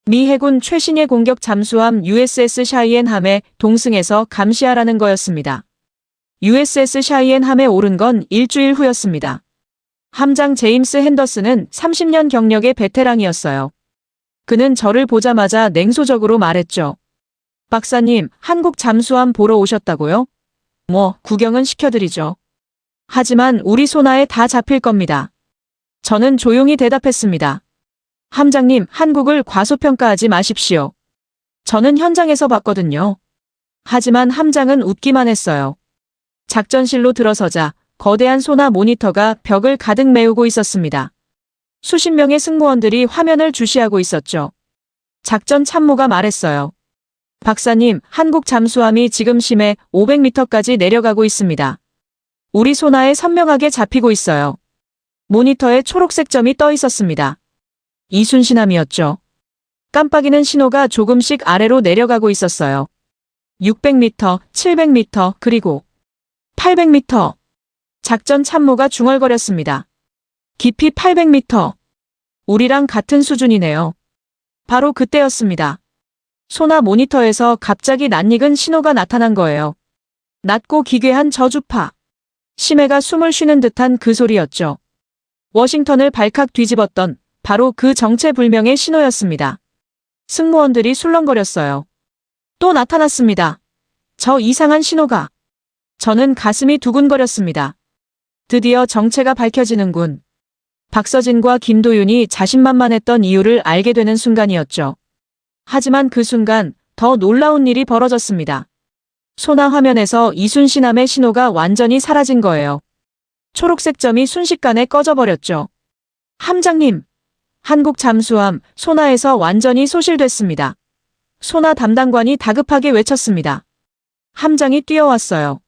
미 해군 최신의 공격 잠수함 USS 샤이엔함에 동승해서 감시하라는 거였습니다. USS 샤이엔함에 오른 건 일주일 후였습니다. 함장 제임스 핸더슨은 30년 경력의 베테랑이었어요. 그는 저를 보자마자 냉소적으로 말했죠. 박사님, 한국 잠수함 보러 오셨다고요? 구경은 시켜드리죠. 하지만 우리 손아에 다 잡힐 겁니다. 저는 조용히 대답했습니다. 함장님, 한국을 과소평가하지 마십시오. 저는 현장에서 봤거든요. 하지만 함장은 웃기만 했어요. 작전실로 들어서자 거대한 소나 모니터가 벽을 가득 메우고 있었습니다. 수십 명의 승무원들이 화면을 주시하고 있었죠. 작전 참모가 말했어요. 박사님, 한국 잠수함이 지금 심해 500m까지 내려가고 있습니다. 우리 소나에 선명하게 잡히고 있어요. 모니터에 초록색 점이 떠 있었습니다. 이순신함이었죠. 깜빡이는 신호가 조금씩 아래로 내려가고 있었어요. 600m, 700m, 그리고 800m. 작전 참모가 중얼거렸습니다. 깊이 800m. 우리랑 같은 수준이네요. 바로 그때였습니다. 소나 모니터에서 갑자기 낯익은 신호가 나타난 거예요. 낮고 기괴한 저주파. 심해가 숨을 쉬는 듯한 그 소리였죠. 워싱턴을 발칵 뒤집었던 바로 그 정체불명의 신호였습니다. 승무원들이 술렁거렸어요. 또 나타났습니다. 저 이상한 신호가. 저는 가슴이 두근거렸습니다. 드디어 정체가 밝혀지는군. 박서진과 김도윤이 자신만만했던 이유를 알게 되는 순간이었죠. 하지만 그 순간 더 놀라운 일이 벌어졌습니다. 소나 화면에서 이순신함의 신호가 완전히 사라진 거예요. 초록색 점이 순식간에 꺼져버렸죠. 함장님, 한국 잠수함 소나에서 완전히 소실됐습니다. 소나 담당관이 다급하게 외쳤습니다. 함장이 뛰어왔어요.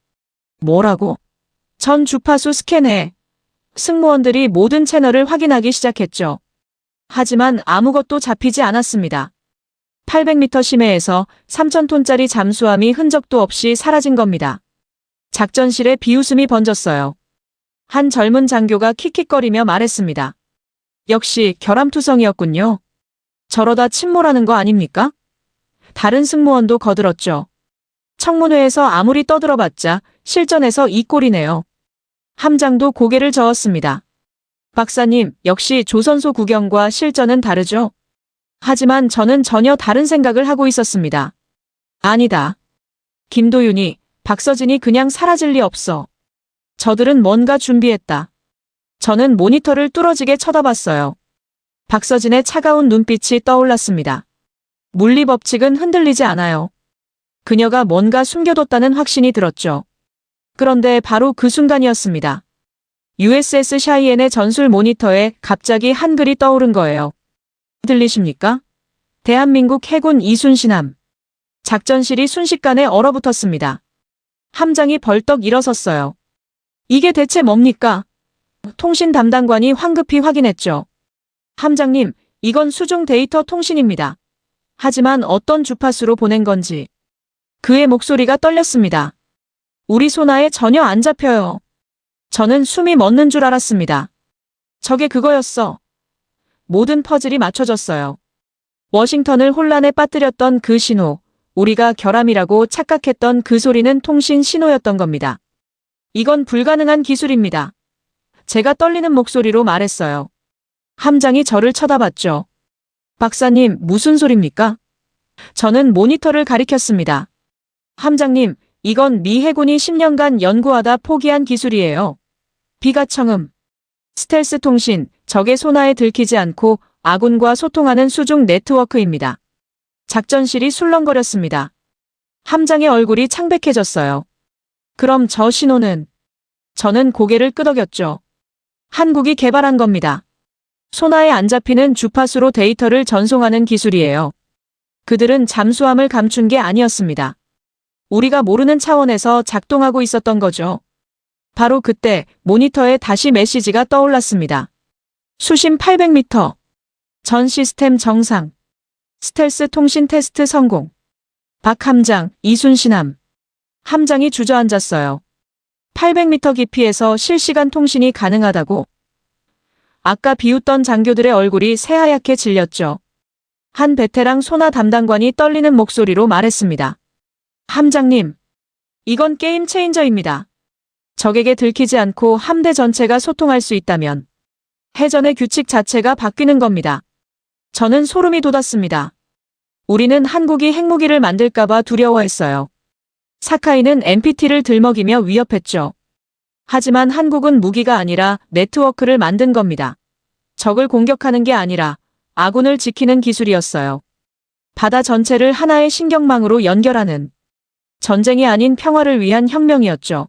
뭐라고? 전 주파수 스캔해. 승무원들이 모든 채널을 확인하기 시작했죠. 하지만 아무것도 잡히지 않았습니다. 800m 심해에서 3,000톤짜리 잠수함이 흔적도 없이 사라진 겁니다. 작전실에 비웃음이 번졌어요. 한 젊은 장교가 킥킥거리며 말했습니다. 역시 결함투성이었군요. 저러다 침몰하는 거 아닙니까? 다른 승무원도 거들었죠. 청문회에서 아무리 떠들어봤자 실전에서 이 꼴이네요. 함장도 고개를 저었습니다. 박사님, 역시 조선소 구경과 실전은 다르죠? 하지만 저는 전혀 다른 생각을 하고 있었습니다. 아니다. 김도윤이, 박서진이 그냥 사라질 리 없어. 저들은 뭔가 준비했다. 저는 모니터를 뚫어지게 쳐다봤어요. 박서진의 차가운 눈빛이 떠올랐습니다. 물리 법칙은 흔들리지 않아요. 그녀가 뭔가 숨겨뒀다는 확신이 들었죠. 그런데 바로 그 순간이었습니다. USS 샤이엔의 전술 모니터에 갑자기 한글이 떠오른 거예요. 들리십니까? 대한민국 해군 이순신함. 작전실이 순식간에 얼어붙었습니다. 함장이 벌떡 일어섰어요. 이게 대체 뭡니까? 통신 담당관이 황급히 확인했죠. 함장님, 이건 수중 데이터 통신입니다. 하지만 어떤 주파수로 보낸 건지. 그의 목소리가 떨렸습니다. 우리 소나에 전혀 안 잡혀요. 저는 숨이 멎는 줄 알았습니다. 저게 그거였어. 모든 퍼즐이 맞춰졌어요. 워싱턴을 혼란에 빠뜨렸던 그 신호, 우리가 결함이라고 착각했던 그 소리는 통신 신호였던 겁니다. 이건 불가능한 기술입니다. 제가 떨리는 목소리로 말했어요. 함장이 저를 쳐다봤죠. 박사님, 무슨 소리입니까? 저는 모니터를 가리켰습니다. 함장님, 이건 미 해군이 10년간 연구하다 포기한 기술이에요. 비가청음. 스텔스 통신, 적의 소나에 들키지 않고 아군과 소통하는 수중 네트워크입니다. 작전실이 술렁거렸습니다. 함장의 얼굴이 창백해졌어요. 그럼 저 신호는? 저는 고개를 끄덕였죠. 한국이 개발한 겁니다. 소나에 안 잡히는 주파수로 데이터를 전송하는 기술이에요. 그들은 잠수함을 감춘 게 아니었습니다. 우리가 모르는 차원에서 작동하고 있었던 거죠. 바로 그때 모니터에 다시 메시지가 떠올랐습니다. 수심 800m. 전 시스템 정상. 스텔스 통신 테스트 성공. 박 함장, 이순신함. 함장이 주저앉았어요. 800m 깊이에서 실시간 통신이 가능하다고. 아까 비웃던 장교들의 얼굴이 새하얗게 질렸죠. 한 베테랑 소나 담당관이 떨리는 목소리로 말했습니다. 함장님, 이건 게임 체인저입니다. 적에게 들키지 않고 함대 전체가 소통할 수 있다면 해전의 규칙 자체가 바뀌는 겁니다. 저는 소름이 돋았습니다. 우리는 한국이 핵무기를 만들까봐 두려워했어요. 사카이는 NPT를 들먹이며 위협했죠. 하지만 한국은 무기가 아니라 네트워크를 만든 겁니다. 적을 공격하는 게 아니라 아군을 지키는 기술이었어요. 바다 전체를 하나의 신경망으로 연결하는 전쟁이 아닌 평화를 위한 혁명이었죠.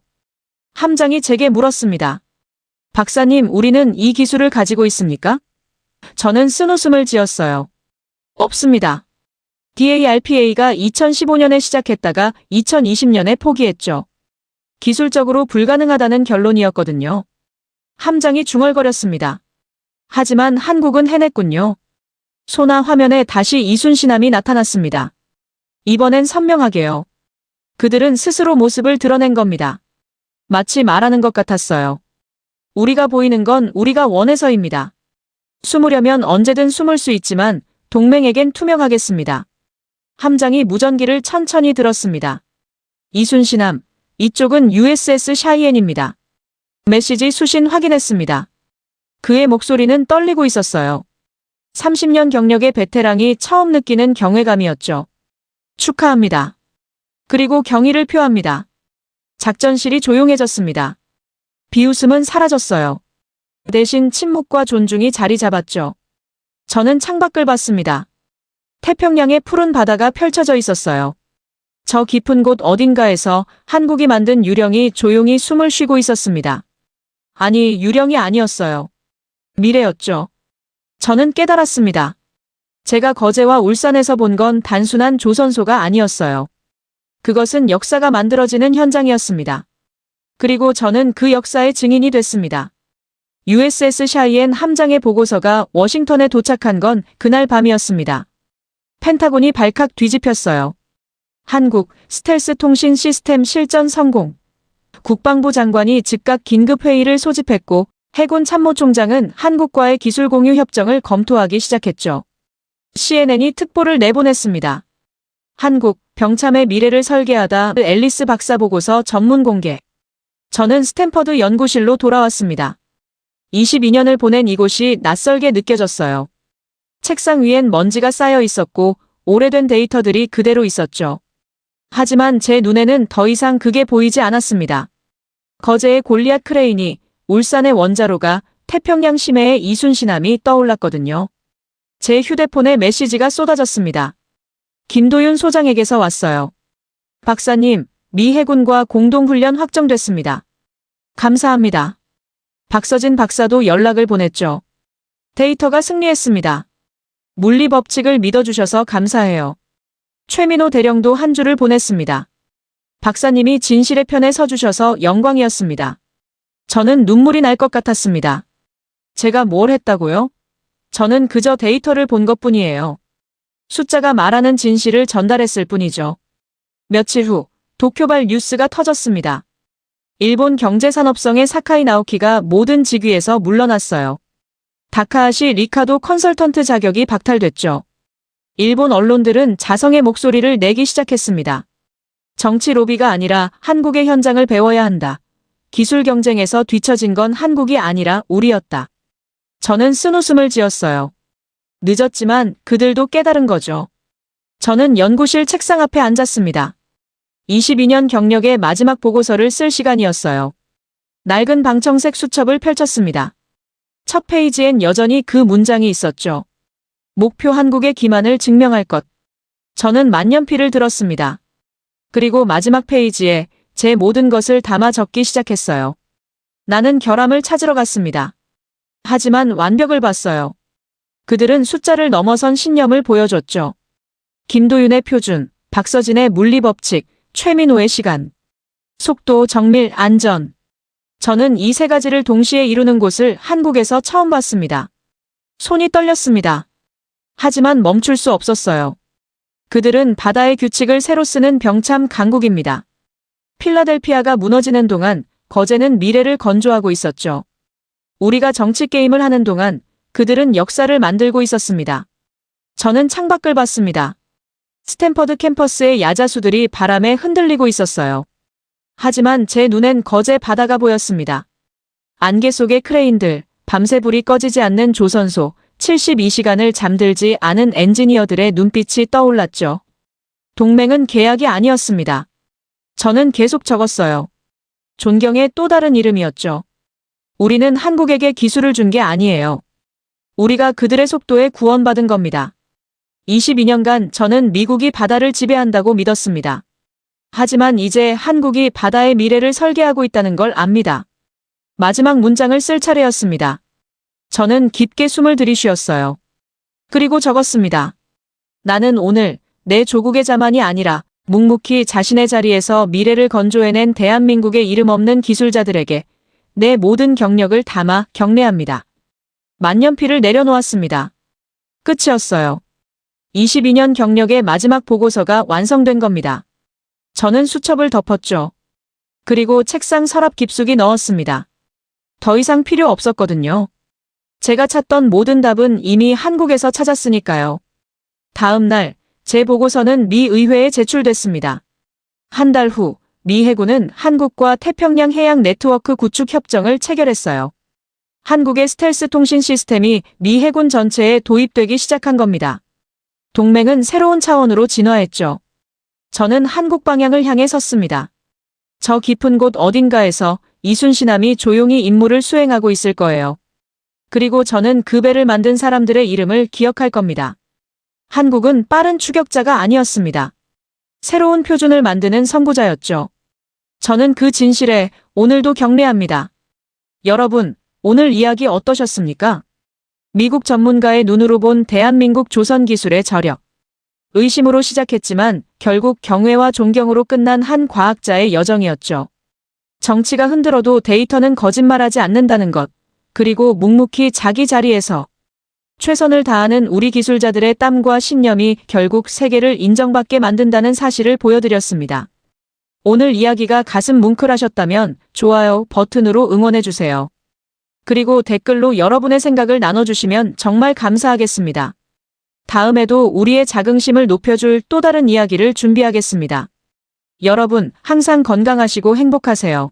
함장이 제게 물었습니다. 박사님, 우리는 이 기술을 가지고 있습니까? 저는 쓴웃음을 지었어요. 없습니다. DARPA가 2015년에 시작했다가 2020년에 포기했죠. 기술적으로 불가능하다는 결론이었거든요. 함장이 중얼거렸습니다. 하지만 한국은 해냈군요. 소나 화면에 다시 이순신함이 나타났습니다. 이번엔 선명하게요. 그들은 스스로 모습을 드러낸 겁니다. 마치 말하는 것 같았어요. 우리가 보이는 건 우리가 원해서입니다. 숨으려면 언제든 숨을 수 있지만 동맹에겐 투명하겠습니다. 함장이 무전기를 천천히 들었습니다. 이순신함, 이쪽은 USS 샤이엔입니다. 메시지 수신 확인했습니다. 그의 목소리는 떨리고 있었어요. 30년 경력의 베테랑이 처음 느끼는 경외감이었죠. 축하합니다. 그리고 경의를 표합니다. 작전실이 조용해졌습니다. 비웃음은 사라졌어요. 대신 침묵과 존중이 자리 잡았죠. 저는 창밖을 봤습니다. 태평양의 푸른 바다가 펼쳐져 있었어요. 저 깊은 곳 어딘가에서 한국이 만든 유령이 조용히 숨을 쉬고 있었습니다. 아니, 유령이 아니었어요. 미래였죠. 저는 깨달았습니다. 제가 거제와 울산에서 본 건 단순한 조선소가 아니었어요. 그것은 역사가 만들어지는 현장이었습니다. 그리고 저는 그 역사의 증인이 됐습니다. USS 샤이엔 함장의 보고서가 워싱턴에 도착한 건 그날 밤이었습니다. 펜타곤이 발칵 뒤집혔어요. 한국 스텔스 통신 시스템 실전 성공. 국방부 장관이 즉각 긴급회의를 소집했고 해군 참모총장은 한국과의 기술 공유 협정을 검토하기 시작했죠. CNN이 특보를 내보냈습니다. 한국, 병참의 미래를 설계하다 앨리스 박사 보고서 전문 공개. 저는 스탠퍼드 연구실로 돌아왔습니다. 22년을 보낸 이곳이 낯설게 느껴졌어요. 책상 위엔 먼지가 쌓여 있었고 오래된 데이터들이 그대로 있었죠. 하지만 제 눈에는 더 이상 그게 보이지 않았습니다. 거제의 골리앗 크레인이, 울산의 원자로가, 태평양 심해의 이순신함이 떠올랐거든요. 제 휴대폰에 메시지가 쏟아졌습니다. 김도윤 소장에게서 왔어요. 박사님, 미 해군과 공동훈련 확정됐습니다. 감사합니다. 박서진 박사도 연락을 보냈죠. 데이터가 승리했습니다. 물리 법칙을 믿어주셔서 감사해요. 최민호 대령도 한 줄을 보냈습니다. 박사님이 진실의 편에 서주셔서 영광이었습니다. 저는 눈물이 날 것 같았습니다. 제가 뭘 했다고요? 저는 그저 데이터를 본 것뿐이에요. 숫자가 말하는 진실을 전달했을 뿐이죠. 며칠 후 도쿄발 뉴스가 터졌습니다. 일본 경제산업성의 사카이 나오키가 모든 직위에서 물러났어요. 다카하시 리카도 컨설턴트 자격이 박탈됐죠. 일본 언론들은 자성의 목소리를 내기 시작했습니다. 정치 로비가 아니라 한국의 현장을 배워야 한다. 기술 경쟁에서 뒤처진 건 한국이 아니라 우리였다. 저는 쓴웃음을 지었어요. 늦었지만 그들도 깨달은 거죠. 저는 연구실 책상 앞에 앉았습니다. 22년 경력의 마지막 보고서를 쓸 시간이었어요. 낡은 방청색 수첩을 펼쳤습니다. 첫 페이지엔 여전히 그 문장이 있었죠. 목표 한국의 기만을 증명할 것. 저는 만년필을 들었습니다. 그리고 마지막 페이지에 제 모든 것을 담아 적기 시작했어요. 나는 결함을 찾으러 갔습니다. 하지만 완벽을 봤어요. 그들은 숫자를 넘어선 신념을 보여줬죠. 김도윤의 표준, 박서진의 물리법칙, 최민호의 시간. 속도, 정밀, 안전. 저는 이 세 가지를 동시에 이루는 곳을 한국에서 처음 봤습니다. 손이 떨렸습니다. 하지만 멈출 수 없었어요. 그들은 바다의 규칙을 새로 쓰는 병참 강국입니다. 필라델피아가 무너지는 동안 거제는 미래를 건조하고 있었죠. 우리가 정치 게임을 하는 동안 그들은 역사를 만들고 있었습니다. 저는 창밖을 봤습니다. 스탠퍼드 캠퍼스의 야자수들이 바람에 흔들리고 있었어요. 하지만 제 눈엔 거제 바다가 보였습니다. 안개 속의 크레인들, 밤새 불이 꺼지지 않는 조선소, 72시간을 잠들지 않은 엔지니어들의 눈빛이 떠올랐죠. 동맹은 계약이 아니었습니다. 저는 계속 적었어요. 존경의 또 다른 이름이었죠. 우리는 한국에게 기술을 준 게 아니에요. 우리가 그들의 속도에 구원받은 겁니다. 22년간 저는 미국이 바다를 지배한다고 믿었습니다. 하지만 이제 한국이 바다의 미래를 설계하고 있다는 걸 압니다. 마지막 문장을 쓸 차례였습니다. 저는 깊게 숨을 들이쉬었어요. 그리고 적었습니다. 나는 오늘 내 조국의 자만이 아니라 묵묵히 자신의 자리에서 미래를 건조해낸 대한민국의 이름 없는 기술자들에게 내 모든 경력을 담아 경례합니다. 만년필을 내려놓았습니다. 끝이었어요. 22년 경력의 마지막 보고서가 완성된 겁니다. 저는 수첩을 덮었죠. 그리고 책상 서랍 깊숙이 넣었습니다. 더 이상 필요 없었거든요. 제가 찾던 모든 답은 이미 한국에서 찾았으니까요. 다음 날, 제 보고서는 미 의회에 제출됐습니다. 한 달 후, 미 해군은 한국과 태평양 해양 네트워크 구축 협정을 체결했어요. 한국의 스텔스 통신 시스템이 미 해군 전체에 도입되기 시작한 겁니다. 동맹은 새로운 차원으로 진화했죠. 저는 한국 방향을 향해 섰습니다. 저 깊은 곳 어딘가에서 이순신함이 조용히 임무를 수행하고 있을 거예요. 그리고 저는 그 배를 만든 사람들의 이름을 기억할 겁니다. 한국은 빠른 추격자가 아니었습니다. 새로운 표준을 만드는 선구자였죠. 저는 그 진실에 오늘도 경례합니다. 여러분, 오늘 이야기 어떠셨습니까? 미국 전문가의 눈으로 본 대한민국 조선 기술의 저력. 의심으로 시작했지만 결국 경외와 존경으로 끝난 한 과학자의 여정이었죠. 정치가 흔들어도 데이터는 거짓말하지 않는다는 것, 그리고 묵묵히 자기 자리에서 최선을 다하는 우리 기술자들의 땀과 신념이 결국 세계를 인정받게 만든다는 사실을 보여드렸습니다. 오늘 이야기가 가슴 뭉클하셨다면 좋아요 버튼으로 응원해주세요. 그리고 댓글로 여러분의 생각을 나눠주시면 정말 감사하겠습니다. 다음에도 우리의 자긍심을 높여줄 또 다른 이야기를 준비하겠습니다. 여러분, 항상 건강하시고 행복하세요.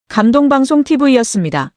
감동방송 TV였습니다.